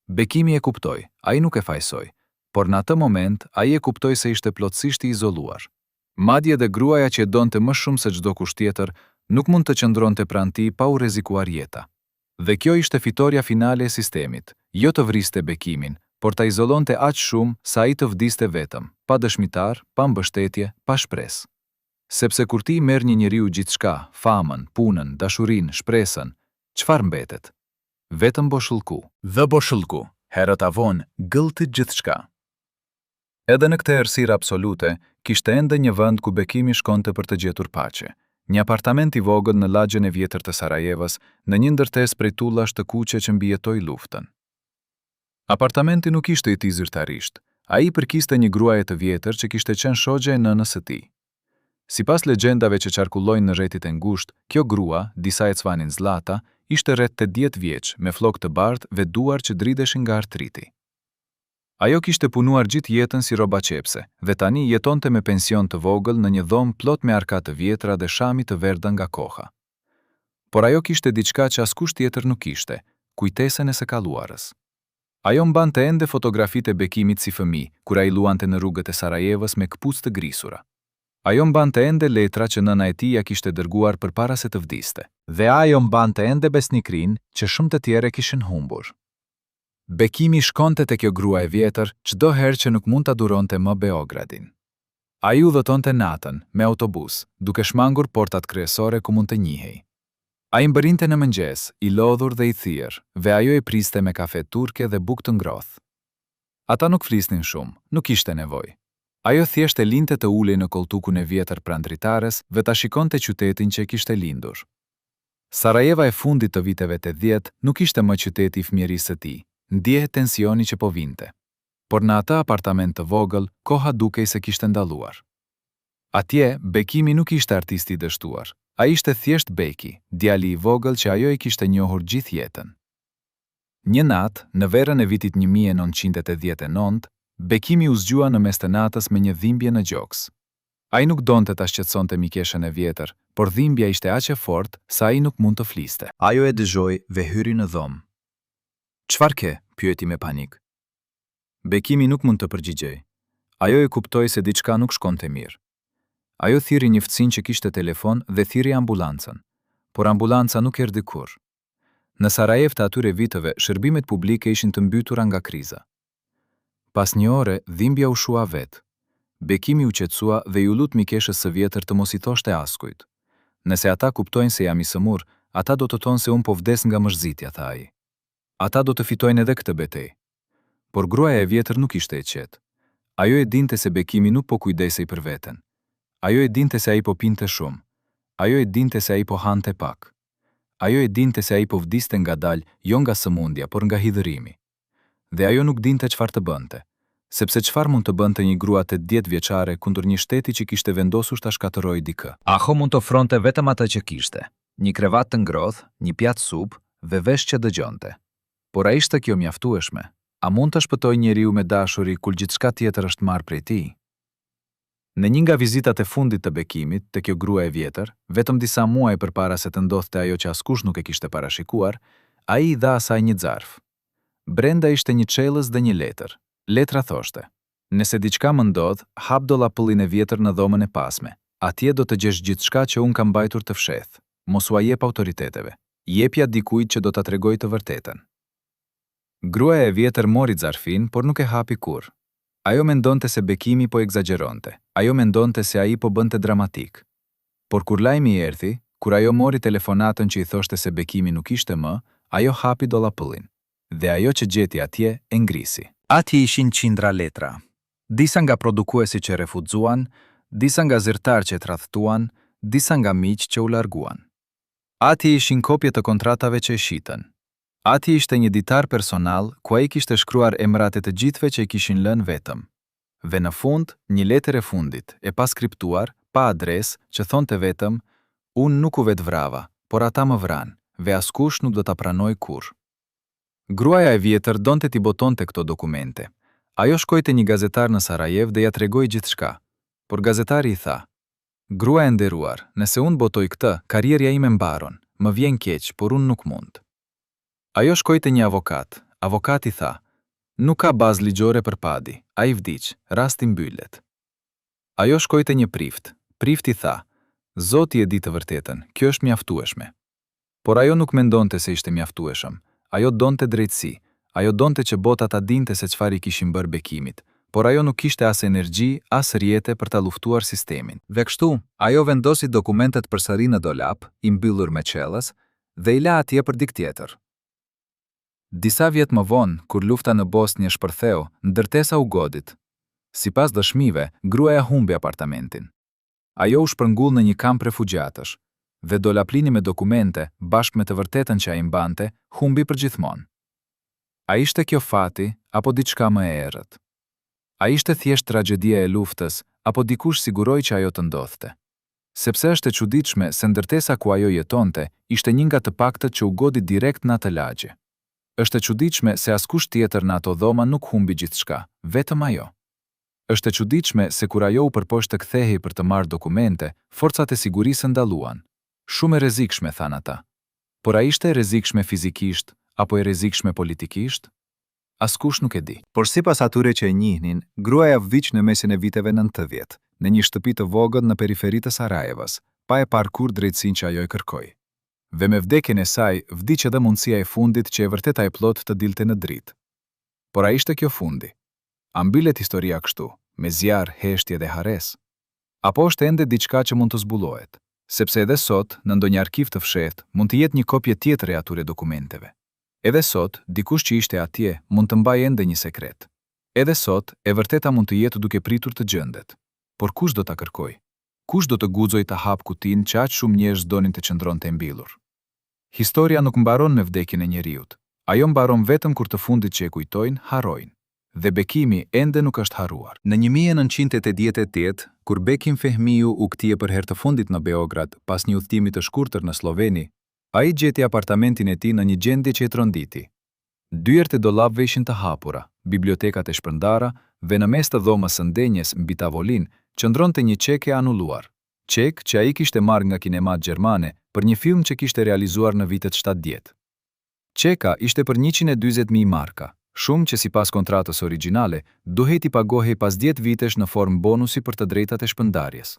Bekimi e kuptoi, ai nuk e fajsoi, por në atë moment ai e kuptoi se ishte plotësisht i izoluar. Madje edhe gruaja që e donte më shumë se çdo kusht tjetër, nuk mund të qëndronte pranë tij pa u rrezikuar jeta. Dhe kjo ishte fitoria finale e sistemit, jo të vriste Bekimin, por ta izolonte aq shumë sa ai të vdiste vetëm, pa dëshmitar, pa mbështetje, pa shpresë. Sepse kur ti merr një njeriu gjithçka, famën, punën, dashurinë, shpresën, çfarë mbetet? Vetëm boshllku. Dhe boshllku, herët avon, gëllti gjithçka. Edhe në këtë errësirë absolute, kishte ende një vend ku Bekimi shkonte për të gjetur paqe. Një apartament i vogël në lagjen e vjetër të Sarajevës, në një ndërtesë prej tullash të kuqe që mbijetoi luftën. Apartamenti nuk ishte i tij zyrtarisht. Ai përkiste një gruaje të vjetër që kishte qenë shoqja e nënës së tij. Sipas legjendave që qarkullojnë në rrjetit e ngushtë, kjo grua, disa e cvanin Zlata, ishte rreth 80 vjeç, me flokë të bardhë dhe duar që dridheshin nga artriti. Ajo kishte punuar gjithë jetën si robaqepse dhe tani jetonte me pension të vogël në një dhomë plot me arka të vjetra dhe shami të verdhë nga koha. Por ajo kishte diçka që askush tjetër nuk kishte, kujtesën e së kaluarës. Ajo mbante ende fotografitë e Bekimit si fëmijë, kur ai luante në rrugët e Sarajevës me këpucë të grisura. Ajo mbante ende letra që nëna e tij ja kishte dërguar përpara se të vdiste. Dhe ajo mbante ende besnikrinë që shumë të tjerë kishin humbur. Bekimi shkonte te kjo grua e vjetër çdo herë që nuk mund ta duronte më Beogradin. Ai udhëtonte natën me autobus, duke shmangur portat kryesore ku mund të njihej. Ai mbërinte në mëngjes, i lodhur dhe i thirr, dhe ajo e priste me kafe turke dhe bukë të ngrothë. Ata nuk flisnin shumë, nuk ishte nevojë. Ajo thjesht e linte të ulej në koltukun e vjetër pranë dritares dhe ta shikonte qytetin që kishte lindur. Sarajeva e fundit të viteve 80 nuk ishte më qyteti i fëmijërisë së tij. Ndjehet tensioni që po vinte. Por në atë apartament të vogël, koha dukej se kishte ndaluar. Atje, Bekimi nuk ishte artisti i dështuar. Ai ishte thjesht Beki, djali i vogël që ajo i kishte njohur gjithë jetën. Një natë, në verën e vitit 1989, Bekimi u zgjua në mes të natës me një dhimbje në gjoks. Ai nuk donte ta shqetësonte mikeshën e vjetër, por dhimbja ishte aq e fortë sa ai nuk mund të fliste. Ajo e dëgjoi dhe hyri në dhomë. "Çfarë ke?" pyeti me panik. Bekimi nuk mund të përgjigjej. Ajo e kuptoi se diçka nuk shkonte mirë. Ajo thiri një fëmijë që kishte telefon dhe thiri ambulancën, por ambulanca nuk erdhi kurrë. Në Sarajevo të atyre viteve, shërbimet publike ishin të mbytura nga kriza. Pas një ore, dhimbja u shua vetë. Bekimi u qetësua dhe ju lut mikeshës së vjetër të mos i thoshte askujt. Nëse ata kuptojnë se jam i sëmur, ata do të thonë se unë po vdes nga mërzitja, tha ai. Ata do të fitojnë edhe këtë betejë. Por gruaja e vjetër nuk ishte e qetë. Ajo e dinte se Bekimi nuk po kujdesej për veten. Ajo e dinte se ai po pinte shumë. Ajo e dinte se ai po hante pak. Ajo e dinte se ai po vdiste ngadalë, jo nga sëmundja, por nga hidhërimi. dhe ajo nuk dinte çfarë të bënte, sepse çfarë mund të bënte një grua 80 vjeçare kundër një shteti që kishte vendosur ta shkatërrojë dikë. Aho mund të ofronte vetëm atë që kishte, një krevat të ngrohtë, një pjatë supë dhe vesh që dëgjonte. Por a ishte kjo mjaftueshme? A mund të shpëtoj njeriu me dashuri kur gjithçka tjetër është marrë prej tij? Në një nga vizitat e fundit të bekimit te kjo grua e vjetër, vetëm disa muaj përpara se të ndodhte ajo që askush nuk e kishte parashikuar, ai I dha asaj një zarf. Brenda ishte një çelës dhe një letër. Letra thoshte: "Nëse diçka më ndodh, hap dollapëllin e vjetër në dhomën e pasme. Atje do të gjesh gjithçka që unë kam mbajtur të fshehtë. Mos u jep autoriteteve. Jepja dikujt që do ta tregojë të vërtetën." Gruaja e vjetër mori zarfin, por nuk e hapi kurrë. Ajo mendonte se bekimi po egzageronte. Ajo mendonte se ai po bënte dramatik. Por kur lajmi erdhi, kur ajo mori telefonatën që I thoshte se bekimi nuk ishte më, ajo hapi dollapëllin. Dhe ajo që gjeti atje e ngrisi. Atje ishin qindra letra. Disa nga produkuesi që refuzuan, disa nga zyrtar që tradhtuan, disa nga miq që u larguan. Atje ishin kopje të kontratave që e shitën. Atje ishte një ditar personal ku ai kishte shkruar emrat e të gjithëve që I kishin lënë vetëm. Dhe në fund, një letër e fundit, e pa skriptuar, pa adresë, që thonte vetëm: "Unë nuk u vetë vrava, por ata më vran, dhe askush nuk do ta pranoj kurrë." Gruaja e vjetër donte t'i botonte këto dokumente. Ajo shkoi te një gazetar në Sarajev dhe ja tregoi gjithçka. Por gazetari I tha: "Grua e nderuar, nëse unë botoj këtë, karrierja ime mbaron. Më vjen keq, por unë nuk mund." Ajo shkoi te një avokat. Avokati tha: "Nuk ka bazë ligjore për padi. Ai vdiq, rasti mbyllet." Ajo shkoi te një prift. Prifti tha: "Zoti e di të vërtetën, kjo është mjaftueshme." Por ajo nuk mendonte se ishte mjaftueshëm. Ajo donte drejtësi. Ajo donte që bota ta dinte se çfarë I kishin bërë bekimit, por ajo nuk kishte as energji, as rjete për ta luftuar sistemin. Dhe kështu, ajo vendosi dokumentet përsëri në dolap, I mbyllur me çellës, dhe I la atje për dikë tjetër. Disa vjet më vonë, kur lufta në Bosnjë shpërtheu, ndërtesa u godit. Sipas dëshmive, gruaja humbi apartamentin. Ajo u shpërngull në një kamp refugjatësh, dhe dolaplini me dokumente, bashkë me të vërtetën që ai mbante, humbi përgjithmonë. A ishte kjo fati, apo diçka më e errët? A ishte thjesht tragjedia e luftës, apo dikush siguroi që ajo të ndodhte? Sepse është e çuditshme se ndërtesa ku ajo jetonte ishte një nga të paktët që u godi direkt në atë lagje. Është e çuditshme se askush tjetër në ato dhoma nuk humbi gjithçka, vetëm ajo. Është e çuditshme se kur ajo u përpoq të kthehej për të marrë dokumente, forcat e sigurisë ndaluan. Shumë e rrezikshme, than ata. Por a ishte e rrezikshme fizikisht apo e rrezikshme politikisht? Askush nuk e di. Por sipas atyre që e njihnin, gruaja vdiq në mesin e viteve 90, në një shtëpi të vogël në periferi të Sarajevës, pa e parë kurrë drejtësinë që ajo e kërkoi. Dhe me vdekjen e saj, vdiq edhe mundësia e fundit që e vërteta e plot të dilte në dritë. Por a ishte kjo fundi? A mbylet historia kështu, me zjarr, heshtje dhe hares? Apo është ende diçka që mund të zbulohet? Sepse edhe sot, në ndonjë arkiv të fshehtë, mund të jetë një kopje tjetër e atyre dokumenteve. Edhe sot, dikush që ishte atje mund të mbajë ende një sekret. Edhe sot, e vërteta mund të jetë duke pritur të gjendet. Por kush do ta kërkoj? Kush do të guxojë ta hap kutinë që aq shumë njerëz donin të qëndronte e mbyllur? Historia nuk mbaron me vdekjen e njeriut. Ajo mbaron vetëm kur të fundit që e kujtojnë, harrojnë. Dhe bekimi ende nuk është harruar. Në 1988, kur Bekim Fehmiu u kthye për herë të fundit në Beograd pas një udhtimi të shkurtër në Sloveni, ai gjeti apartamentin e tij në një gjendje që e tronditi. Dyert e dollapëve ishin të hapura, bibliotekat e shpërndara dhe në mes të dhomës së ndenjes mbi tavolinë qëndronte një çek e anulluar. Çek që ai kishte marrë nga kinemat gjermane për një film që kishte realizuar në vitet 70. Çeka ishte për 140.000 marka, shumë që sipas kontratës origjinale duhej t'i pagohej pas 10 vitesh në formë bonusi për të drejtat e shpërndarjes.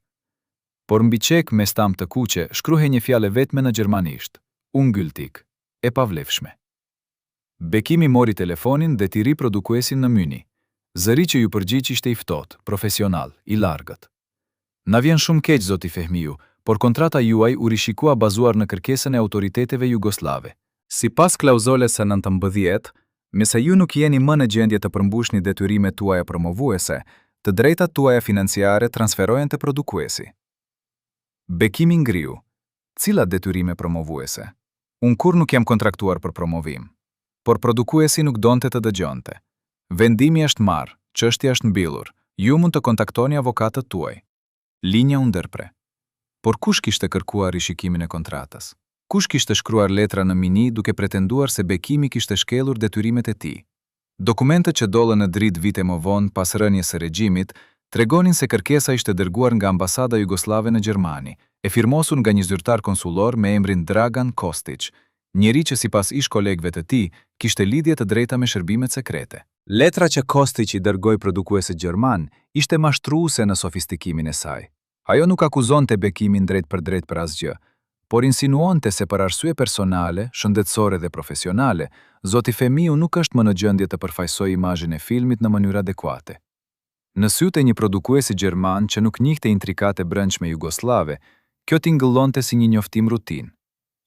Por mbi çek me stamp të kuqe shkruhej një fjalë vetme në gjermanisht: ungültig, e pavlefshme. Bekimi mori telefonin dhe t'i ri produkuesin në Myni. Zëri që ju përgjigj ishte i ftohtë, profesional, i largët. Na vjen shumë keq, zoti Fehmiu, por kontrata juaj u rishikua bazuar në kërkesën e autoriteteve jugoslave. Sipas klauzoles së 19, nëse ju nuk jeni më në gjendje të përmbushni detyrimet tuaja promovuese, të drejtat tuaja financiare transferohen te produkuesi. Bekimi ngriu. Cilat detyrime promovuese? Unë kur nuk jam kontraktuar për promovim. por produkuesi nuk donte të dëgjonte. Vendimi është marrë, çështja është mbyllur. Ju mund të kontaktoni avokatët tuaj. Linja u ndërpre. Por kush kishte kërkuar rishikimin e kontratës? Kush kishte shkruar letra në mini duke pretenduar se Bekimi kishte shkelur detyrimet e tij? Dokumentet që dollën në dritë vite më vonë pas rënies së regjimit tregonin se kërkesa ishte dërguar nga ambasada jugoslave në Gjermani, e firmosur nga një zyrtar konsullor me emrin Dragan Kostić, njeri që sipas ish kolegëve të tij kishte lidhje të drejta me shërbimet sekrete. Letra që Kostić i dërgoi produkuesit gjerman ishte mashtruese në sofistikimin e saj. Ajo nuk akuzonte Bekimin drejt për asgjë, por insinuonte se për arsye personale, shëndetësore dhe profesionale, zoti Femiu nuk është më në gjendje të përfaqësojë imazhin e filmit në mënyrë adekuate. Në sytë e një produkuesi gjerman që nuk njihte intrikate brendshme jugoslave, kjo tingëllonte si një njoftim rutinë.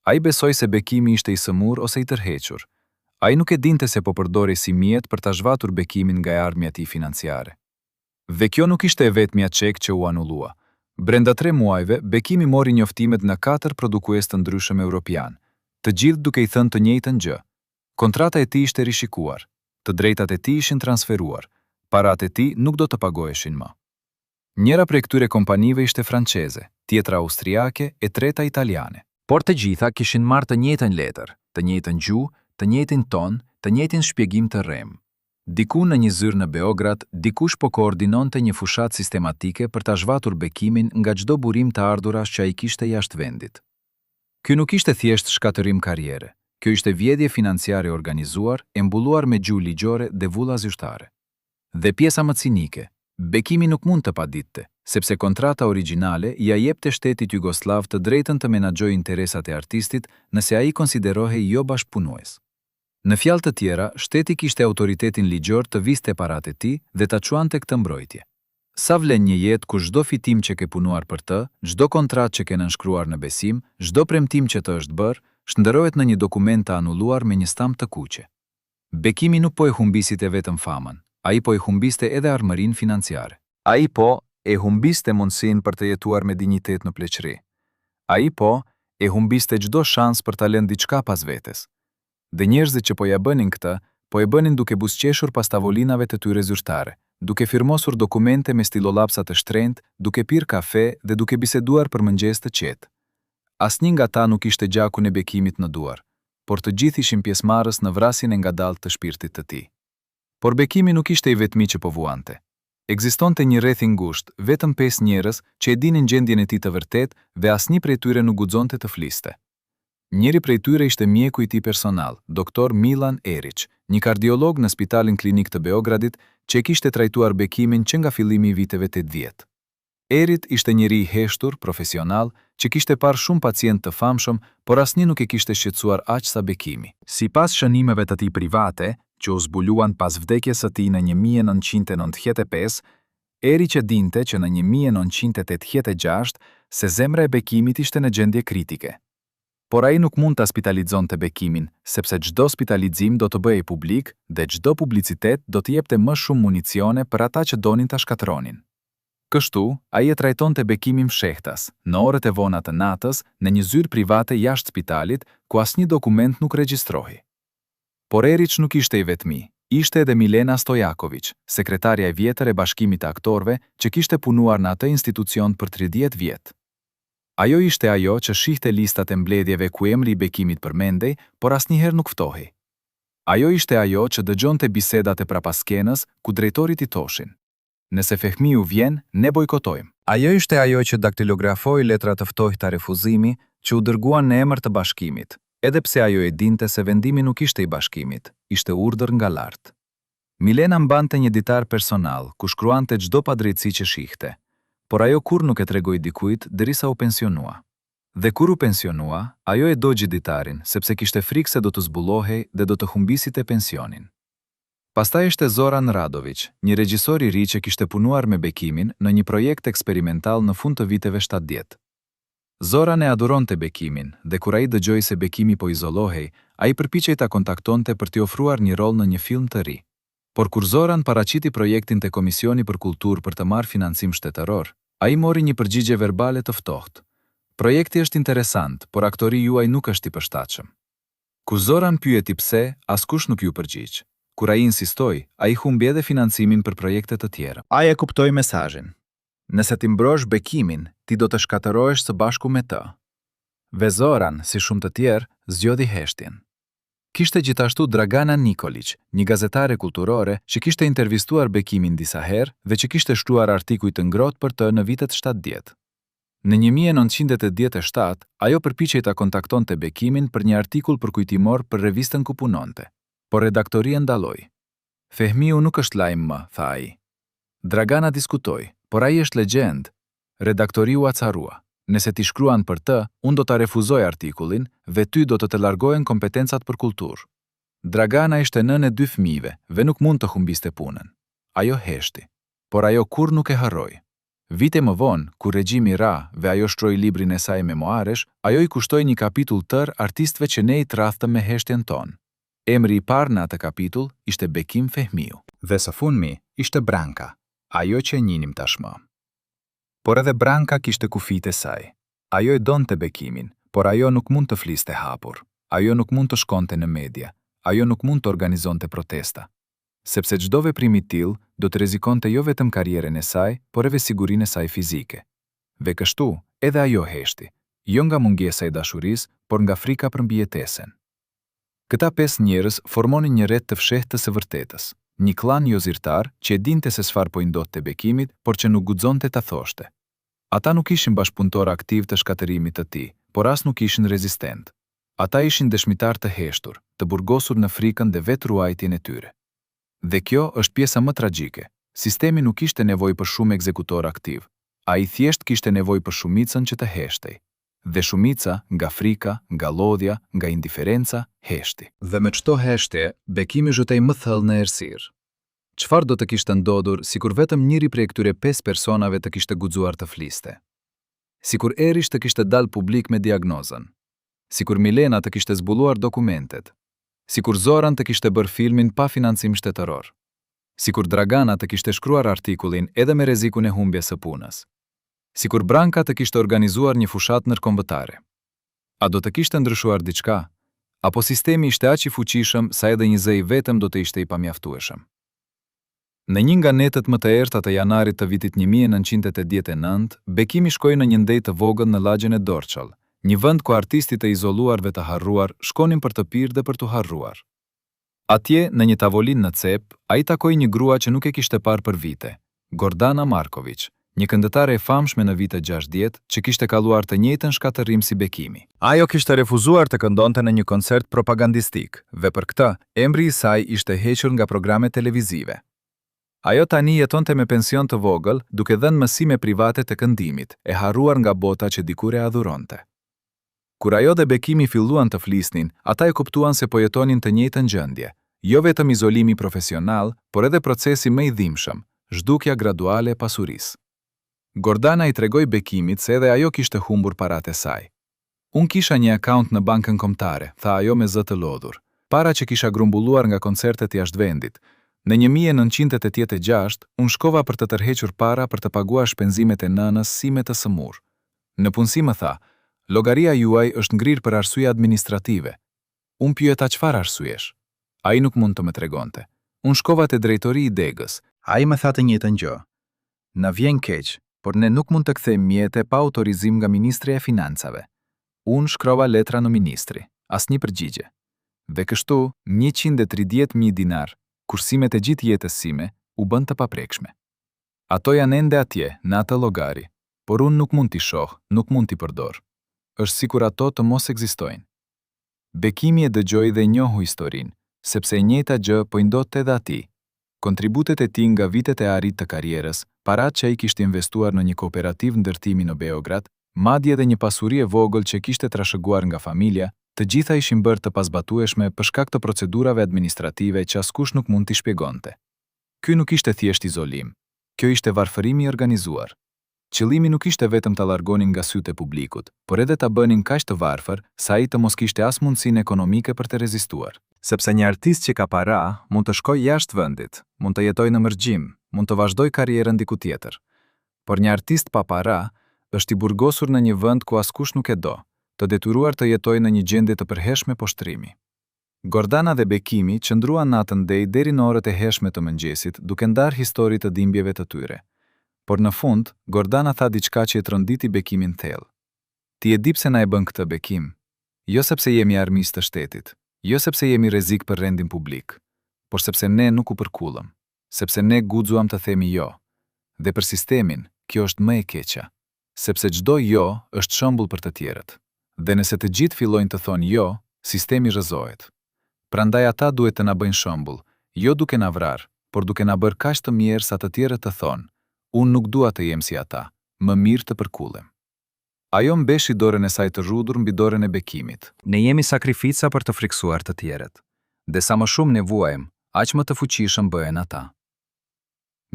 Ai besoi se Bekimi ishte i sëmur ose i tërhequr. Ai nuk e dinte se po përdori si mjet për ta zhvatur Bekimin nga ardhmja e tij financiare. Dhe kjo nuk ishte e vetmja çek që u anullua. Brenda 3 muajve, Bekimi mori njoftimet në 4 produkues të ndryshëm europian, të gjithë duke i thënë të njëjtën gjë. Kontrata e tij ishte rishikuar, të drejtat e tij ishin transferuar, paratë e tij nuk do të pagoheshin më. Njëra prej këtyre kompanive ishte franceze, tjetra austriake e treta italiane. Por të gjitha kishin marrë të njëjtën letër, të njëjtën gjuhë, të njëjtin ton, të njëjtin shpjegim të rrem. Diku në një zyrë në Beograd, dikush po koordinonte një fushat sistematike për ta zhvatur Bekimin nga çdo burim të ardhurash që ai kishte jashtë vendit. Ky nuk ishte thjesht shkatërim karriere. Kjo ishte vjedhje financiare organizuar, e mbulluar me gjuhë ligjore dhe vulla zyrtare. Dhe pjesa më cinike, Bekimi nuk mund të paditte, sepse kontrata origjinale ja jepte shtetit jugoslav të drejtën të menaxhojë interesat e artistit nëse ai konsiderohej jo bashkëpunues. Në fjalë të tjera, shteti kishte autoritetin ligjor të viste paratë e tij dhe ta çuante këtë mbrojtje. Sa vlen një jetë ku çdo fitim që ke punuar për të, çdo kontratë që ke nënshkruar në besim, çdo premtim që të është bërë, shndërrohet në një dokument të anulluar me një stamp të kuqe. Bekimi nuk po e humbiste vetëm famën, ai po e humbiste edhe armërinë financiare. Ai po e humbiste mundësinë për të jetuar me dinjitet në pleqëri. Ai po e humbiste çdo shans për ta lënë diçka pas vetes. Dhe njerëzit që po ja bënin këtë, po e bënin duke buzëqeshur pas tavolinave të tyre zyrtare, duke firmosur dokumente me stilolapsa të shtrenjtë, duke pirë kafe dhe duke biseduar për mëngjes të qetë. Asnjë nga ta nuk ishte gjakun e Bekimit në duar, por të gjithë ishin pjesëmarrës në vrasjen e ngadaltë të shpirtit të tij. Por Bekimi nuk ishte i vetmi që po vuante. Ekzistonte një rreth i ngushtë, vetëm 5 njerëz që e dinin gjendjen e tij të vërtetë dhe asnjë prej tyre nuk guxonte të fliste. Njëri prej tyre ishte mjeku i tij personal, doktor Milan Erić, një kardiolog në Spitalin Klinik të Beogradit që e kishte trajtuar Bekimin që nga fillimi i viteve 80. Erić ishte njeri i heshtur, profesional, që kishte parë shumë pacientë të famshëm, por asnjë nuk e kishte shqetësuar aq sa Bekimi. Sipas shënimeve të tij private, që u zbuluan pas vdekjes së tij në 1995, Erić e dinte që në 1986 se zemra e Bekimit ishte në gjendje kritike. Por ai nuk mund ta spitalizonte Bekimin, sepse çdo spitalizim do të bëhej publik dhe çdo publicitet do të jepte më shumë municione për ata që donin ta shkatërronin. Kështu, ai e trajtonte Bekimin fshehtas, në orët e vona të natës, në një zyrë private jashtë spitalit, ku asnjë dokument nuk regjistrohej. Por Erić nuk ishte i vetmi, ishte edhe Milena Stojaković, sekretarja e vjetër e Bashkimit të Aktorëve, që kishte punuar në atë institucion për 30 vjet. Ajo ishte ajo që shihte listat e mbledhjeve ku emri i Bekimit përmendej, por asnjëherë nuk ftohej. Ajo ishte ajo që dëgjonte bisedat e prapaskenës ku drejtorit i thoshin: "Nëse Fehmiu vjen, ne bojkotojmë." Ajo ishte ajo që daktilografoi letra të ftohta refuzimi që u dërguan në emër të Bashkimit, edhe pse ajo e dinte se vendimi nuk ishte i Bashkimit, ishte urdhër nga lart. Milena mbante një ditar personal ku shkruante çdo padrejtësi që shihte, por ajo kur nuk e tregoi dikujt derisa u pensionua. Dhe kur u pensionua, ajo e dogji ditarin sepse kishte frikë se do të zbulohej dhe do të humbisite pensionin. Pastaj ishte Zoran Radović, një regjisor i ri që kishte punuar me Bekimin në një projekt eksperimental në fund të viteve 70. Zoran e aduronte Bekimin dhe kur ai dëgjoi se Bekimi po izolohej, ai përpiqej ta kontaktonte për t'i ofruar një rol në një film të ri. Por kur Zoran paraqiti projektin te Komisioni për Kulturë për të marrë financim shtetëror, ai mori një përgjigje verbale të ftohtë. Projekti është interesant, por aktori juaj nuk është i përshtatshëm. Kur Zoran pyeti pse, askush nuk ju përgjigj. Kur ai insistoi, ai humbi edhe financimin për projekte të tjera. Ai e kuptoi mesazhin. Nëse ti mbrosh bekimin, ti do të shkatërohesh së bashku me të. Ve Zoran, si shumë të tjerë, zgjodhi heshtjen. Kishte gjithashtu Dragana Nikolić, një gazetare kulturore që kishte intervistuar Bekimin disa herë dhe që kishte shkruar artikuj të ngrohtë për të në vitet 70. Në 1987, ajo përpiqej ta kontaktonte Bekimin për një artikull përkujtimor për revistën ku punonte, por redaktoria ndaloi. Fehmiu nuk është lajm më, tha ai. Dragana diskutoi, por ai është legjend. Redaktoria u acarua. Nëse ti shkruan për të, unë do ta refuzoj artikullin dhe ty do të largohen kompetencat për kulturë. Dragana ishte nënë e 2 fëmijëve dhe nuk mund të humbiste punën. Ajo heshti, por ajo kur nuk e harroi. Vite më vonë, kur regjimi ra dhe ajo shtroi librin e saj memoaresh, ajo I kushtoi një kapitull tër artistëve që ne I tradhtëm me heshtjen tonë. Emri I parë në atë kapitull ishte Bekim Fehmiu. Dhe së fundmi ishte Branka, ajo që e njinim tashmë. Por edhe Branka kishte kufijtë e saj. Ajo e donte Bekimin, por ajo nuk mund të fliste hapur. Ajo nuk mund të shkonte në media. Ajo nuk mund të organizonte protesta. Sepse çdo veprim I tillë do të rrezikonte jo vetëm karrierën e saj, por edhe sigurinë e saj fizike. Dhe kështu, edhe ajo heshti, jo nga mungesa e dashurisë, por nga frika për mbijetesën. Këta 5 njerëz formonin një rrjet të fshehtë të së vërtetës, një klan jo zyrtar që e dinte se çfarë po I ndodhte Bekimit, por që nuk guxonte ta thoshte. Ata nuk ishin bashkëpunëtor aktiv të shkatërimit të tij, por as nuk ishin rezistent. Ata ishin dëshmitar të heshtur, të burgosur në frikën dhe vetruajtjen e tyre. Dhe kjo është pjesa më tragjike. Sistemi nuk kishte nevojë për shumë ekzekutor aktiv. Ai thjesht kishte nevojë për shumicën që të heштej. Dhe shumica, nga frika, nga lodhja, nga indiferenca, heshti. Dhe me çdo heshtje, Bekimi zhutej më thellë në errësirë. Çfarë do të kishte ndodhur sikur vetëm njëri prej këtyre 5 personave të kishte guxuar të fliste? Sikur Erish të kishte dalë publik me diagnozën? Sikur Milena të kishte zbuluar dokumentet? Sikur Zoran të kishte bërë filmin pa financim shtetëror? Sikur Dragana të kishte shkruar artikullin edhe me rrezikun e humbjes së punës? Sikur Branka të kishte organizuar një fushat ndërkombëtare? A do të kishte ndryshuar diçka? Apo sistemi ishte aq I fuqishëm sa edhe një zë I vetëm do të ishte I pamjaftueshëm? Në një nga netët më të errta të janarit të vitit 1989, Bekimi shkoi në një ndej të vogël në lagjen e Dorçol, një vend ku artistit e izoluar dhe të harruar shkonin për të pirë dhe për të harruar. Atje, në një tavolinë në cep, ai takoi një grua që nuk e kishte parë për vite, Gordana Marković, një këndëtare e famshme në vitet 60 që kishte kaluar të njëjtën shkatërrim si Bekimi. Ajo kishte refuzuar të këndonte në një koncert propagandistik dhe për këtë, emri I saj ishte hequr nga programet televizive. Ajo tani jetonte me pension të vogël, duke dhënë mësime private të këndimit, e harruar nga bota që dikur e adhuronte. Kur ajo dhe Bekimi filluan të flisnin, ata e kuptuan se po jetonin të njëjtën gjendje, jo vetëm izolimi profesional, por edhe procesi më I dhimbshëm, zhdukja graduale e pasurisë. Gordana I tregoi Bekimit se edhe ajo kishte humbur paratë e saj. Unë kisha një akaunt në bankën kombëtare, tha ajo me zë të lodhur, para që kisha grumbulluar nga koncertet jashtë vendit. Në 1986, unë shkova për të tërhequr para për të paguar shpenzimet e nënës si me të sëmur. Në punësi më tha, llogaria juaj është ngrirë për arsye administrative. Unë pyeta çfarë arsyesh? Ai nuk mund të më tregonte. Unë shkova te drejtori I degës. Ai më tha të njëjtën gjë. Na vjen keq, por ne nuk mund të kthejmë mjete pa autorizim nga Ministri e Financave. Unë shkrova letra në ministri, asnjë përgjigje. Dhe kështu, 130.000 dinar, kursimet e gjithë jetës sime, u bën të paprekshme. Ato janë ende atje, në atë llogari, por unë nuk mund t'i shoh, nuk mund t'i përdor. Është sikur ato të mos ekzistojnë. Bekimi e dëgjoi dhe njohu historinë, sepse e njëjta gjë po I ndodhte edhe atij. Kontributet e tij nga vitet e arrit të karrierës, paratë që ai kishte investuar në një kooperativ ndërtimi në Beograd, madje edhe një pasuri e vogël që kishte trashëguar nga familja, të gjitha ishin bërë të pazbatueshme për shkak të procedurave administrative që askush nuk mund t'i shpjegonte. Ky nuk ishte thjesht izolim. Kjo ishte varfërimi I organizuar. Qëllimi nuk ishte vetëm ta largonin nga sytë e publikut, por edhe ta bënin kaq të varfër sa ai të mos kishte as mundësinë ekonomike për të rezistuar. Sepse një artist që ka para mund të shkojë jashtë vendit, mund të jetojë në mërgjim, mund të vazhdojë karrierën diku tjetër. Por një artist pa para është I burgosur në një vend ku askush nuk e do, të detyruar të jetojë në një gjendje të përhershme poshtrimi. Gordana dhe Bekimi qëndruan natën deri në orët e hershme të mëngjesit, duke ndarë histori të dhimbjeve të tyre. Por në fund, Gordana tha diçka që e tronditi Bekimin thellë. Ti e di pse na e bën këtë, Bekim? Jo sepse jemi armiqë të shtetit, jo sepse jemi rrezik për rendin publik, por sepse ne nuk u përkullëm, sepse ne guxuam të themi jo. Dhe për sistemin, kjo është më e keqja, sepse çdo jo është shembull për të tjerët. Dhe nëse të gjithë fillojnë të thonë jo, sistemi rrëzohet. Prandaj ata duhet të na bëjnë shembull, jo duke na vrarë, por duke na bërë kaq të mirë sa të tjerët të thonë, unë nuk dua të jem si ata, më mirë të përkullem. Ajo mbeshi dorën e saj të rrudur mbi dorën e Bekimit. Ne jemi sakrifica për të friksuar të tjerët. Dhe sa më shumë ne vuajmë, aq më të fuqishëm bëhen ata.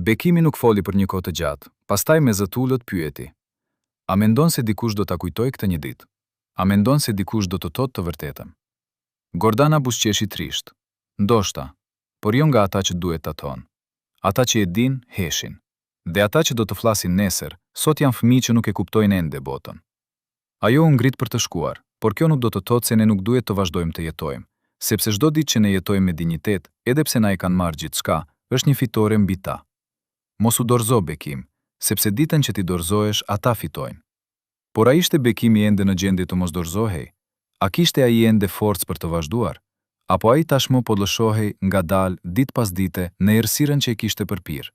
Bekimi nuk foli për një kohë të gjatë, pastaj me zët ullët pyeti. A mendon se dikush do ta kujtojë këtë një ditë? A mendon se dikush do të thotë të vërtetën? Gordana buzëqeshi trisht. Ndoshta, por jo nga ata që duhet ta thonë. Ata që e din, heshin. Dhe ata që do të flasin nesër, sot janë fëmijë që nuk e kuptojnë ende botën. Ajo u ngrit për të shkuar, por kjo nuk do të thotë se ne nuk duhet të vazhdojmë të jetojmë, sepse çdo ditë që ne jetojmë me dinjitet, edhe pse na e kanë marrë gjithçka, është një fitore mbi ta. Mos u dorëzo, Bekim, sepse ditën që ti dorëzohesh, ata fitojnë. Por a ishte Bekimi ende në gjendje të mos dorëzohej? A kishte ai ende forcë për të vazhduar? Apo ai tashmë po lëshohej ngadalë ditë pas dite në errësirën që e kishte përpir?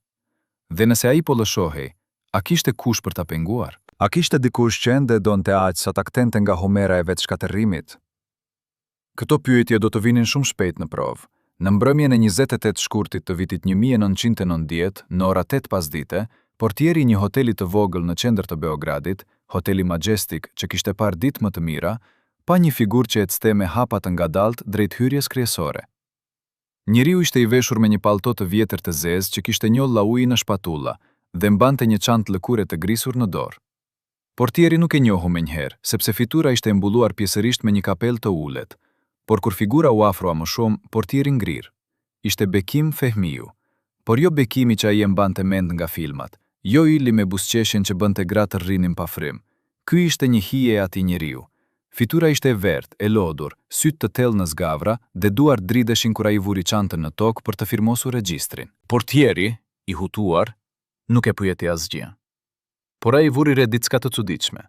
Dhe nëse ai po lëshohej, a kishte kush për ta penguar? A kishte dikush që ende donte aq sa ta ktente nga Homera e vet shkatërrimit? Këto pyetje do të vinin shumë shpejt në provë. Në mbrëmjen e 28 shkurtit të vitit 1990, në ora 8 pasdite, portieri i një hoteli të vogël në qendër të Beogradit, Hoteli Majestic, që kishte parë ditë më të mira, pa një figurë që ecte me hapa të ngadalt drejt hyrjes kryesore. Njeriu ishte i veshur me një pallto të vjetër të zezë që kishte njolla ujë në shpatulla dhe mbante një çantë lëkure të grisur në dorë. Portieri nuk e njohu menjëherë, sepse fitura ishte mbuluar pjesërisht me një kapel të ulët, por kur figura u afroa më shumë, portieri ngrir. Ishte Bekim Fehmiu, por jo Bekimi që ai e mbante mend nga filmat, jo yli me buzëqeshjen që bënte gratë rrinin pa frym. Ky ishte një hije e atij njeriu. Fitura ishte e verdhë, e lodhur, sytë të tellë në zgavra dhe duart drideshin kur ai vuri çantën në tokë për të firmosur regjistrin. Portieri, i hutuar, nuk e pyeti asgjë. Por ai vuri re diçka të çuditshme.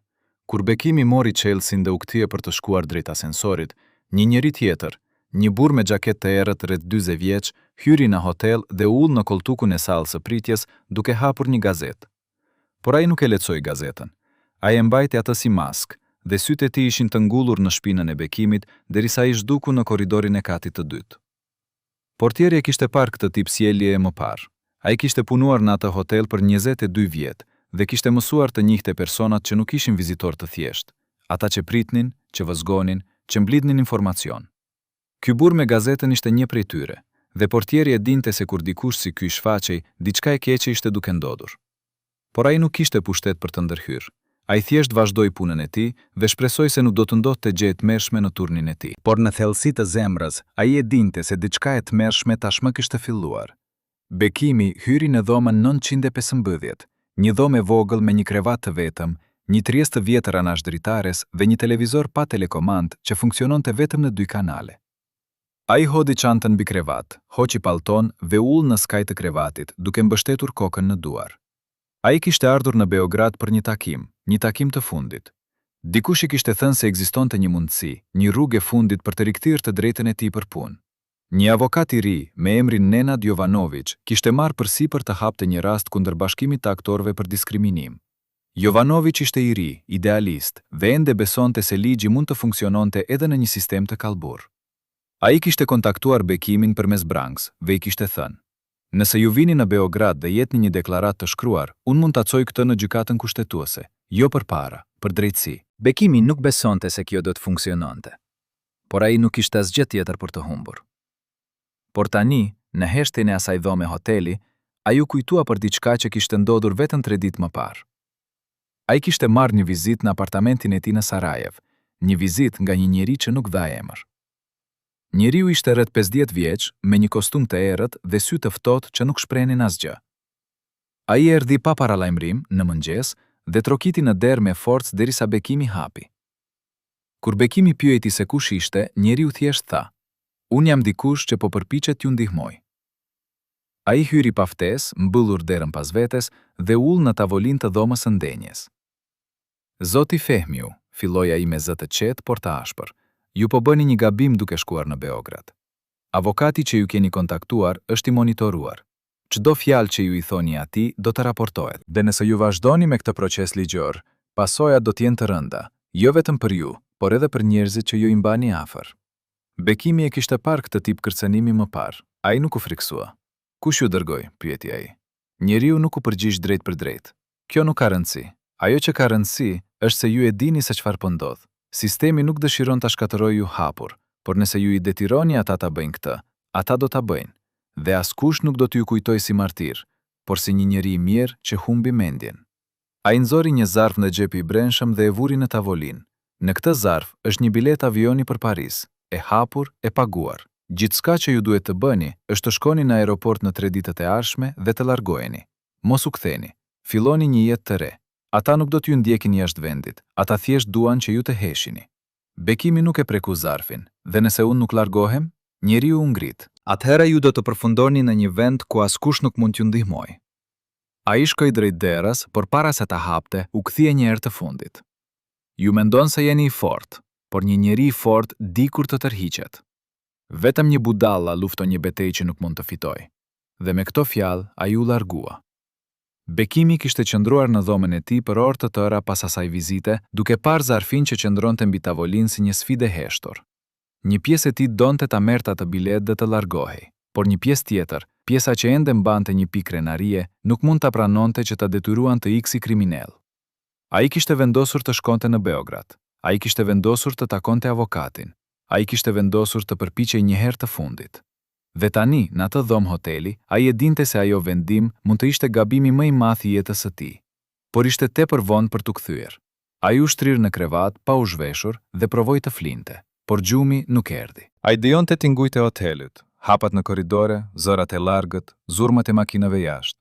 Kur Bekimi mori çelësin dhe u kthye për të shkuar drejt asensorit, një njeri tjetër, një burr me xhaketë të errët rreth 40 vjeç, hyri në hotel dhe u ul në koltukun e sallës së pritjes duke hapur një gazetë. Por ai nuk e lexoi gazetën. Ai e mbajti atë si maskë dhe sytë e tij ishin të ngullur në shpinën e Bekimit derisa ai zhduku në korridorin e katit të dytë. Portieri e kishte parë këtë tip sjellje e më parë. Ai kishte punuar në atë hotel për 22 vjet dhe kishte mësuar të njihte personat që nuk ishin vizitorë të thjeshtë, ata që pritnin, që vëzgonin, që mblidhnin informacion. Ky burr me gazetën ishte një prej tyre, dhe portieri e dinte se kur dikush si ky shfaqej, diçka e keqe ishte duke ndodhur. Por ai nuk kishte pushtet për të ndërhyrë. Ai thjesht vazhdoi punën e tij dhe shpresoi se nuk do të ndodhte gjë e tmerrshme në turnin e tij. Por në thellësi të zemrës, ai e dinte se diçka e tmerrshme tashmë kishte filluar. Bekimi hyri në dhomën 915, një dhomë e vogël me një krevat të vetëm, një tryezë të vjetër anash dritares dhe një televizor pa telekomand që funksiononte vetëm në 2 kanale. Ai hodhi çantën mbi krevat, hoqi pallton dhe ul në skaj të krevatit, duke mbështetur kokën në duar. Ai kishte ardhur në Beograd për një takim të fundit. Dikush i kishte thënë se ekzistonte një mundësi, një rrugë e fundit për të rikthyer të drejtën e tij për punë. Një avokat i ri me emrin Nenad Jovanović kishte marrë përsipër të hapte një rast kundër bashkimit të aktorëve për diskriminim. Jovanović ishte i ri, idealist, dhe ende besonte se ligji mund të funksiononte edhe në një sistem të kallburr. Ai kishte kontaktuar Bekimin përmes Branks dhe i kishte thënë: "Nëse ju vini në Beograd dhe jetni një deklaratë të shkruar, unë mund ta çoj këtë në gjykatën kushtetuese, jo për para, për drejtësi." Bekimi nuk besonte se kjo do të funksiononte, por ai nuk kishte asgjë tjetër për të humbur. Por tani, në heshtin e asaj dhome hoteli, ai u kujtua për diçka që kishte ndodhur vetëm 3 ditë më parë. Ai kishte marrë një vizitë në apartamentin e tij në Sarajev, një vizitë nga një njeri që nuk dha emër. Njeriu ishte rreth 50 vjeç, me një kostum të errët dhe sy të ftohtë që nuk shprenin asgjë. Ai erdhi pa paralajmërim në mëngjes dhe trokiti në derë me forcë derisa Bekimi hapi. Kur Bekimi pyeti se kush ishte, njeriu thjesht tha: Unë jam dikush që po përpiqet t'ju ndihmoj. Ai hyri pa ftesë, mbyllur derën pas vetes dhe ull në tavolinë të dhomës së ndenjes. Zoti Fehmiu, filloi ai me zë të qetë por të ashpër. Ju po bëni një gabim duke shkuar në Beograd. Avokati që ju keni kontaktuar është i monitoruar. Çdo fjalë që ju i thoni atij do të raportohet. Dhe nëse ju vazhdoni me këtë proces ligjor, pasojat do të jenë të rënda, jo vetëm për ju, por edhe për njerëzit që ju i mbani afër. Bekimi e kishte parë këtë tip kërcënimi më parë. Ai nuk u friksua. Kush ju dërgoi? Pyeti ai. Njeriu nuk u përgjigj drejt për drejt. Kjo nuk ka rëndësi. Ajo që ka rëndësi është se ju e dini se çfarë po ndodh. Sistemi nuk dëshiron ta shkatërrojë ju hapur, por nëse ju i detironi ata ta bëjnë këtë, ata do ta bëjnë. Dhe askush nuk do t'ju kujtojë si martir, por si një njeri i mirë që humbi mendjen. Ai nxori një zarf në xhepi i brendshëm dhe e vuri në tavolinë. Në këtë zarf është një bilet avioni për Paris, e hapur, e paguar. Gjithçka që ju duhet të bëni është të shkoni në aeroport në 3 ditët e ardhshme dhe të largoheni. Mos u ktheni. Filloni një jetë të re. Ata nuk do t'ju ndjekin jashtë vendit. Ata thjesht duan që ju të heshini. Bekimi nuk e preku zarfin, dhe nëse unë nuk largohem, njeriu u ngrit. Atëherë ju do të përfundoni në një vend ku askush nuk mund t'ju ndihmoj. Ai shkoi drejt derës, por para se ta hapte, u kthye një herë të fundit. Ju mendon se jeni i fortë, por një njeri i fortë di kur të tërhiqet. Vetëm një budalla lufton një betejë që nuk mund të fitojë. Dhe me këto fjalë ai u largua. Bekimi kishte qëndruar në dhomën e tij për orë të tëra pas asaj vizite, duke parë zarfin që qëndronte mbi tavolinë si një sfidë heshtur. Një pjesë e tij donte ta merrte atë bilet dhe të largohej, por një pjesë tjetër, pjesa që ende mbante një pikë krenarie, nuk mund ta pranonte që ta detyruan të iksi kriminal. Ai kishte vendosur të shkonte në Beograd. Ai kishte vendosur të takonte avokatin. Ai kishte vendosur të përpiqej një herë të fundit. Dhe tani, në atë dhomë hoteli, ai e dinte se ajo vendim mund të ishte gabimi më i madh i jetës së tij. Por ishte tepër vonë për t'u kthyer. Ai u shtrir në krevat, pa u zhveshur, dhe provoi të flinte, por gjumi nuk erdhi. Ai dejonte tingujt e hotelit, hapat në korridore, zërat e largët, zurmat e makinave jashtë.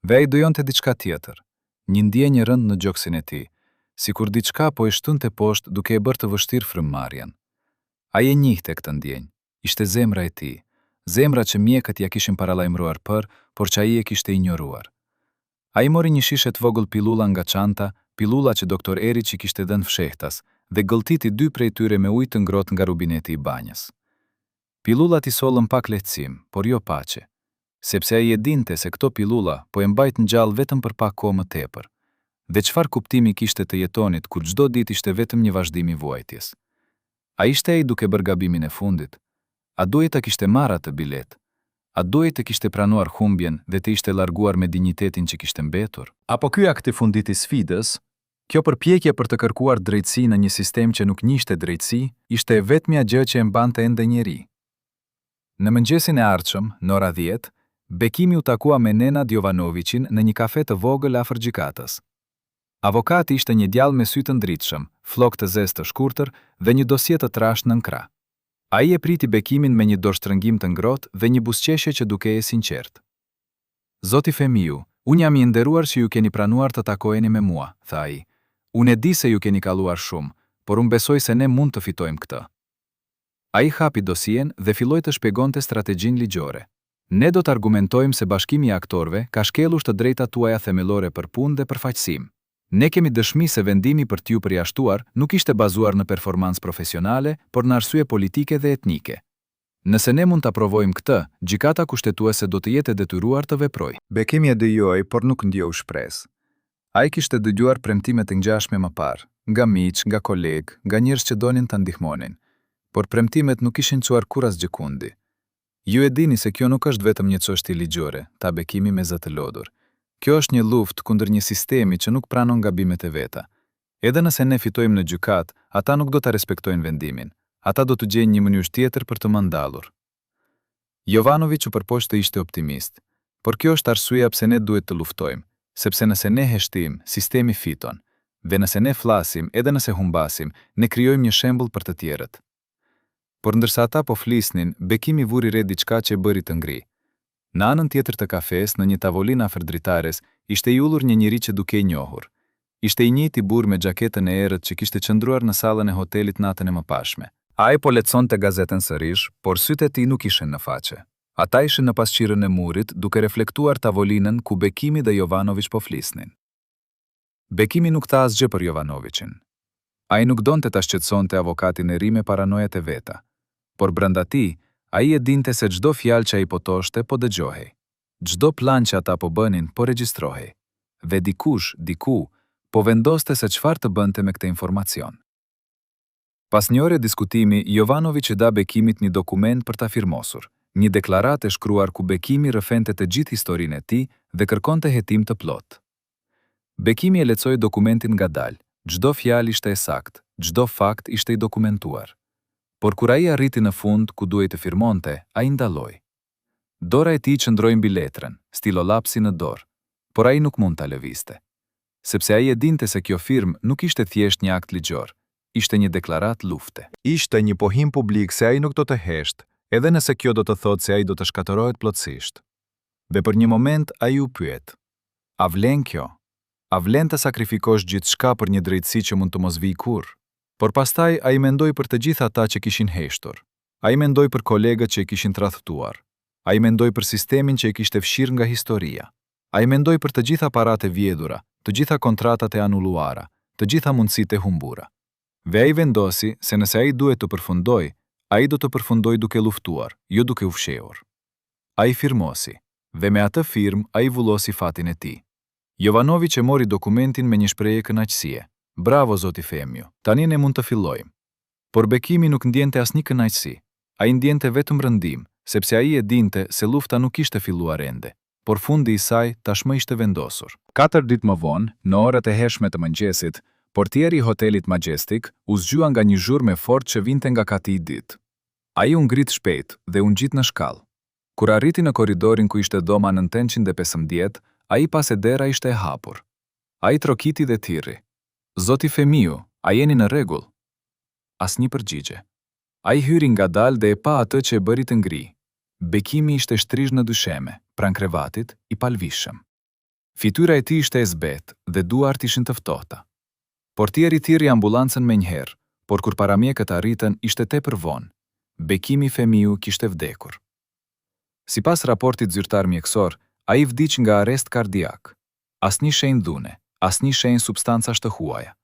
Dhe ai dejonte diçka tjetër, një ndjenjë rënd në gjoksin e tij, sikur diçka po e shtunte poshtë duke e bërë të vështirë frymëmarrjen. Ai e njihte këtë ndjenjë, ishte zemra e tij, zemra që mjekët ja kishin paralajmëruar por që ai e kishte injoruar. Ai mori një shishe të vogël pillulla nga çanta, pillulla që doktor Eriç i kishte dhënë fshehtas, dhe gëlltiti 2 prej tyre me ujë të ngrohtë nga rubineti i banjës. Pillullat i sollën pak lehtësim, por jo paqe, sepse ai e dinte se këto pillulla po e mbajtën gjallë vetëm për pak kohë më tepër. Dhe çfarë kuptimi kishte të jetonit kur çdo ditë ishte vetëm një vazhdim i vuajtjes? A ishte ai duke bërë gabimin e fundit? A duhej të kishte marrë atë bilet? A duhej të kishte pranuar humbjen dhe të ishte larguar me dinjitetin që kishte mbetur? Apo ky akti fundit i sfidës, kjo përpjekje për të kërkuar drejtësi në një sistem që nuk njihte drejtësi, ishte e vetmja gjë që e mbante ende njeri. Në mëngjesin e ardhshëm, në ora 10, Bekimi u takua me Nenad Jovanovićin në një kafe të vogël afër gjykatës. Avokati ishte një djalë me sy të ndritshëm, flokë të zezë të shkurtër dhe një dosje të trashë nën krah. Ai e priti Bekimin me një dorështrëngim të ngrohtë dhe një buzëqeshje që dukej e sinqertë. Zoti Fehmiu, unë jam i nderuar që ju keni pranuar të takoheni me mua, tha ai. Unë e di se ju keni kaluar shumë, por unë besoj se ne mund të fitojmë këtë. Ai hapi dosjen dhe filloi të shpjegonte strategjinë ligjore. Ne do të argumentojmë se Bashkimi i Aktorëve ka shkelur të drejtat tuaja themelore për punë dhe përfaqësim. Ne kemi dëshmi se vendimi për t'ju përjashtuar nuk ishte bazuar në performancë profesionale, por në arsye politike dhe etnike. Nëse ne mund të aprovojmë këtë, gjykata kushtetuese do të jetë e detyruar të veprojë. Bekimi e dëgjoi, por nuk ndjeu shpresë. Ai kishte dëgjuar premtime të ngjashme më parë, nga miq, nga kolegë, nga njerëz që donin ta ndihmonin, por premtimet nuk ishin çuar kur asgjë kundi. Ju e dini se kjo nuk është vetëm një çështje ligjore, tha Bekimi me zë të lodhur. Kjo është një luftë kundër një sistemi që nuk pranon gabimet e veta. Edhe nëse ne fitojmë në gjykat, ata nuk do ta respektojnë vendimin. Ata do të gjejnë një mënyrë tjetër për të mandallur. Jovanović u përpoqë të ishte optimist, por kjo është arsyeja pse ne duhet të luftojmë, sepse nëse ne heshtim, sistemi fiton, dhe nëse ne flasim, edhe nëse humbasim, ne krijojmë një shembull për të tjerët. Por ndërsa ata po flisnin, Bekimi vuri re diçka që e bëri të ngri. Në anën tjetër të kafes, në një tavolinë afër dritares, ishte i ullur një njeri që dukej njohur. Ishte i njëjti burr me xhaketën e errët që kishte qëndruar në sallën e hotelit natën e mëparshme. Ai po lexonte gazetën sërish, por sytë e tij nuk ishin në faqe. Ata ishin në pasqyrën e murit, duke reflektuar tavolinën ku Bekimi dhe Jovanović po flisnin. Bekimi nuk tha asgjë për Jovanovićin. Ai nuk donte ta shqetësonte avokatin e ri me paranojat e veta, por brenda tij, ai e dinte se çdo fjalë që ai po thoshte po dëgjohej. Çdo plan që ata po bënin po regjistrohej. Dhe dikush, diku, po vendoste se çfarë të bënte me këtë informacion. Pas një ore diskutimi, Jovanović i dha Bekimit një dokument për ta firmosur, një deklaratë e shkruar ku Bekimi rrëfente të gjithë historinë e tij dhe kërkonte hetim të plotë. Bekimi e lexoi dokumentin ngadalë, çdo fjalë ishte e saktë, çdo fakt ishte i dokumentuar. Por kur ai arriti në fund ku duhej të firmonte, ai ndalloi. Dora e tij qëndroi mbi letrën, stilolapsi në dorë, por ai nuk mund ta lëvizte, sepse ai e dinte se kjo firmë nuk ishte thjesht një akt ligjor, ishte një deklaratë lufte. Ishte një pohim publik se ai nuk do të heshtë, edhe nëse kjo do të thotë se ai do të shkatërohet plotësisht. Dhe për një moment ai u pyet: a vlen kjo? A vlen të sakrifikosh gjithçka për një drejtësi që mund të mos vijë kurrë? Por pastaj ai mendoi për të gjithë ata që kishin heshtur. Ai mendoi për kolegët që e kishin tradhtuar. Ai mendoi për sistemin që e kishte fshirë nga historia. Ai mendoi për të gjitha paratë e vjedhura, të gjitha kontratat e anulluara, të gjitha mundësitë e humbura. Dhe ai vendosi se nëse ai duhet të përfundoj, ai do të përfundoj duke luftuar, jo duke u fshehur. Ai firmosi, dhe me atë firmë ai vullosi fatin e tij. Jovanović e mori dokumentin me një shprehje kënaqësie. Bravo zoti Femju, tani ne mund të fillojmë. Por Bekimi nuk ndjente asnjë kënaqësi. Ai ndjente vetëm rëndim, sepse ai e dinte se lufta nuk ishte filluar ende, por fundi i saj tashmë ishte vendosur. 4 ditë më vonë, në orët e hershme të mëngjesit, portieri i hotelit Majestic u zgjua nga një zhurmë e fortë që vinte nga kati i ditë. Ai u ngrit shpejt dhe u ngjit në shkallë. Kur arriti në korridorin ku ishte dhoma 915, ai pa se dera ishte e hapur. Ai trokiti dhe thirri: "Zoti Femiu, a jeni në rregull?" Asnjë përgjigje. Ai hyri ngadalë dhe e pa atë që e bëri të ngri. Bekimi ishte shtrizh në dysheme, pranë krevatit, i palvishëm. Fytyra e tij ishte e zbetë dhe duart ishin të ftohta. Portieri thirri ambulancën menjëherë, por kur paramjekët arritën ishte tepër vonë. Bekimi Femiu kishte vdekur. Sipas raportit zyrtar mjekësor, ai vdiq nga arrest kardiak. Asnjë shenjë dhune, asnjë shenjë substancash të huaja.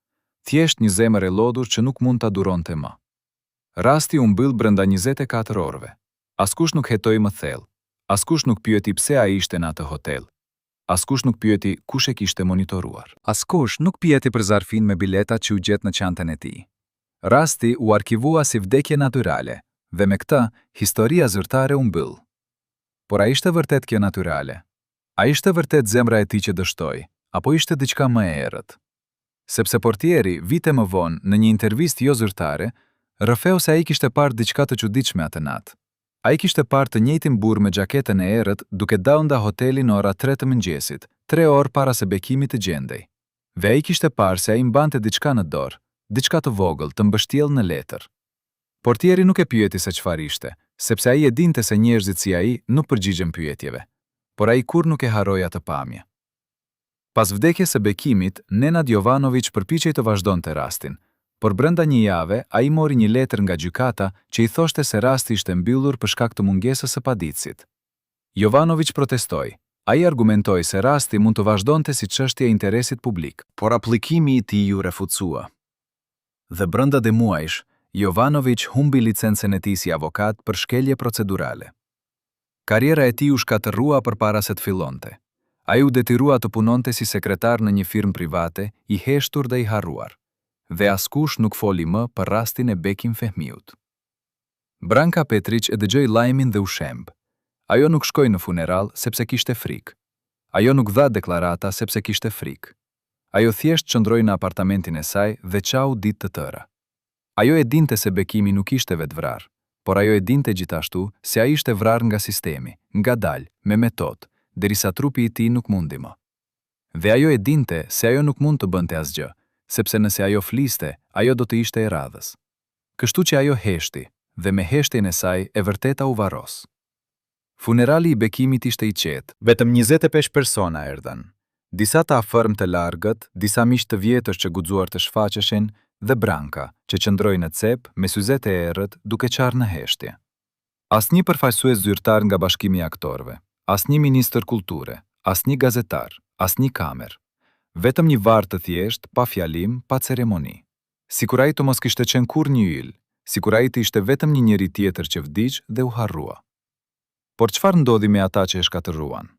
Thjesht një zemër e lodhur që nuk mund ta duronte më. Rasti u mbyll brenda 24 orëve. Askush nuk hetoi më thellë. Askush nuk pyeti pse ai ishte në atë hotel. Askush nuk pyeti kush e kishte monitoruar. Askush nuk pyeti për zarfin me biletat që u gjet në çantën e tij. Rasti u arkivua si vdekje natyrale, dhe me këtë, historia zyrtare u mbyll. Por a ishte vërtet kjo natyrale? A ishte vërtet zemra e tij që dështoi, apo ishte diçka më e errët? Sepse portieri, vite më vonë, në një intervistë jo zyrtare, rrëfeu se ai kishte parë diçka të çuditshme atë natë. Ai kishte parë të njëjtin burr me xhaketën e errët duke dalë nga hoteli në ora 3 të mëngjesit, 3 orë para se Bekimi të gjendej. Dhe ai kishte parë se ai mbante diçka në dorë, diçka të vogël, të mbështjellë në letër. Portieri nuk e pyeti se çfarë ishte, sepse ai e dinte se njerëzit si ai nuk përgjigjen pyetjeve, por ai kur nuk e harroi atë pamje. Pas vdekjes së Bekimit, Nenad Jovanović përpiqej të vazhdonte rastin, por brenda një jave ai mori një letër nga gjykata që i thoshte se rasti ishte mbyllur për shkak të mungesës së paditësit. Jovanović protestoi. Ai argumentoi se rasti mund të vazhdonte si çështje e interesit publik, por aplikimi i tij u refusua. Dhe brenda dhe muajsh, Jovanović humbi licencën e tij si avokat për shkelje procedurale. Karriera e tij u shkatërrua përpara se të fillonte. Ai u detyrua të punonte si sekretar në një firmë private, i heshtur dhe i harruar. Dhe askush nuk foli më për rastin e Bekim Fehmiut. Branka Petrić e dëgjoi lajmin dhe u shemb. Ajo nuk shkoi në funeral sepse kishte frikë. Ajo nuk dha deklarata sepse kishte frikë. Ajo thjesht qëndroi në apartamentin e saj dhe qau ditë të tëra. Ajo e dinte se Bekimi nuk ishte vetvrar, por ajo e dinte gjithashtu se ai ishte vrarë nga sistemi, ngadalë, me metodë, derisa trupi i tij nuk mundi më. Dhe ajo e dinte se ajo nuk mund të bënte asgjë, sepse nëse ajo fliste, ajo do të ishte e radhës. Kështu që ajo heshti, dhe me heshtjen e saj e vërteta u varros. Funerali i Bekimit ishte i qetë. Vetëm 25 persona erdhën. Disa të afërm të largët, disa miq të vjetër që guxuar të shfaqeshin, dhe Branka, që qëndroi në cep me syzet e errët duke qarë në heshtje. Asnjë përfaqësues zyrtar nga Bashkimi i Aktorëve, asnjë ministër kulture, asnjë gazetar, asnjë kamer. Vetëm një varr të thjesht, pa fjalim, pa ceremoni. Sikur ai të mos kishte qenë kurrë një yll, sikur ai të ishte vetëm një njeri tjetër që vdiq dhe u harrua. Por çfarë ndodhi me ata që e shkatërruan?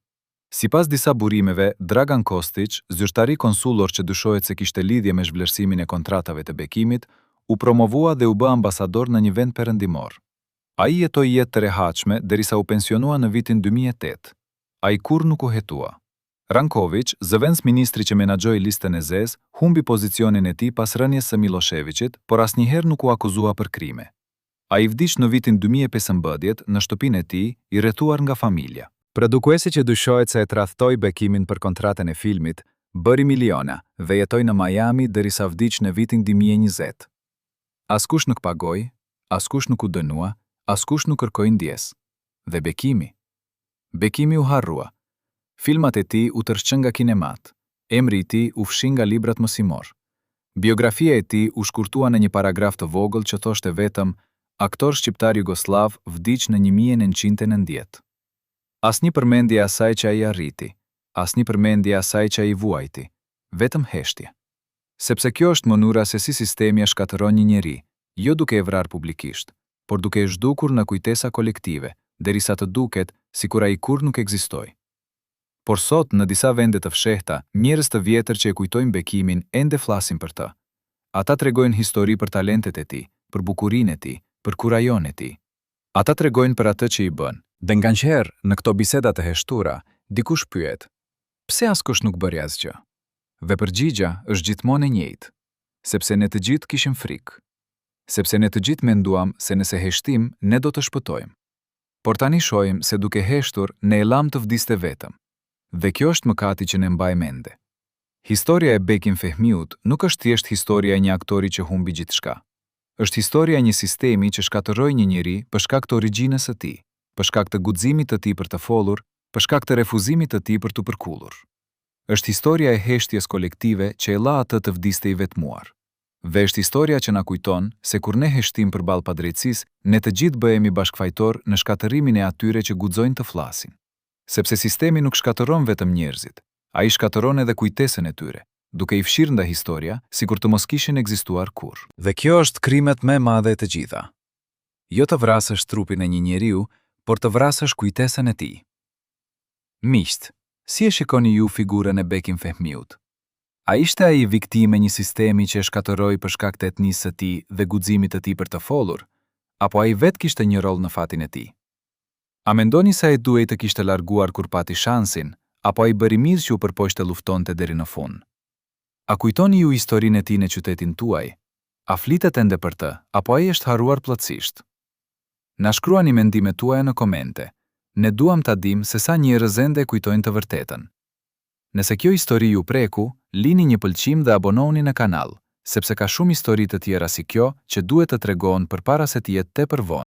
Sipas disa burimeve, Dragan Kostić, zyrtari konsullor që dyshohet se kishte lidhje me zhvlerësimin e kontratave të bekimit, u promovua dhe u bë ambasador në një vend perëndimor. Ai jetoi jetë të rehatshme derisa u pensionua në vitin 2008. Ai kurrë nuk u hetua. Ranković, zëvendës ministri që menaxhoi listën e zezë, humbi pozicionin e tij pas rënies së Miloševićit, por asnjëherë nuk u akuzua për krime. Ai vdiq në vitin 2015 në shtëpinë e tij, i rrethuar nga familja. Produkuesi që dyshohet se e tradhtoi bekimin për kontratën e filmit, bëri miliona dhe jetoi në Miami derisa vdiq në vitin 2020. Askush nuk pagoi, askush nuk u dënua, askush nuk kërkoi ndjes. Dhe Bekimi u harrua. Filmat e tij u tërshqën nga kinemat. Emri i tij u fshi nga librat mësimor. Biografia e tij u shkurtua në një paragraf të vogël që thoshte vetëm aktor shqiptar jugoslav vdiq në 1990. Asnjë përmendje e asaj që ai arriti, asnjë përmendje e asaj që ai vuajti, vetëm heshtje. Sepse kjo është mënyra se si sistemi e shkatëron një njeri, jo duke e vrarë publikisht, por duke e zhdukur në kujtesa kolektive, derisa të duket sikur ai kurrë nuk ekzistoi. Por sot, në disa vende të fshehta, njerëz të vjetër që e kujtojnë bekimin ende flasin për të. Ata tregojnë histori për talentet e tij, për bukurinë e tij, për kurajon e tij. Ata tregojnë për atë që i bën. Dhe nganjëherë, në këto biseda të heshtura, dikush pyet: pse askush nuk bëri asgjë? Dhe përgjigja është gjithmonë e njëjtë, sepse ne të gjithë kishim frikë. Sepse ne të gjithë menduam se nëse heshtim, ne do të shpëtojmë. Por tani shohim se duke heshtur, ne e lam të vdiste vetëm. Dhe kjo është mëkati që ne mbaj mende. Historia e Bekim Fehmiut nuk është thjesht historia e një aktori që humbi gjithçka. Është historia e një sistemi që shkatërroi një njeri për shkak të origjinës së tij, për shkak të guximit të tij për të folur, për shkak të refuzimit të tij për të përkullur. Është historia e heshtjes kolektive që e la atë të vdiste i vetmuar. Dhe është historia që na kujton se kur ne heshtim përballë padrejtësisë, ne të gjithë bëhemi bashkëfajtor në shkatërimin e atyre që guxojnë të flasin. Sepse sistemi nuk shkatëron vetëm njerëzit, ai shkatëron edhe kujtesën e tyre, duke i fshirë nga historia, sikur të mos kishin ekzistuar kurrë. Dhe kjo është krimet më e madhe të gjitha. Jo të vrasësh trupin e një njeriu, por të vrasësh kujtesën e tij. Miqt, si e shikoni ju figurën e Bekim Fehmiut? A ishte ai viktimë e një sistemi që e shkatërroi për shkak të etnisë së tij dhe guximit të tij për të folur, apo ai vetë kishte një rol në fatin e tij? A mendoni se ai duhej të kishte larguar kur pati shansin, apo ai bëri mirë që u përpoq të luftonte deri në fund? A kujtoni ju historinë e tij në qytetin tuaj? A flitet ende për të, apo ai është harruar plotësisht? Na shkruani mendimet tuaja në komente. Ne duam ta dimë se sa njerëz ende kujtojnë të vërtetën. Nëse kjo histori ju preku, lini një pëlqim dhe abonohuni në kanal, sepse ka shumë histori të tjera si kjo që duhet të tregohen përpara se të jetë tepër vonë.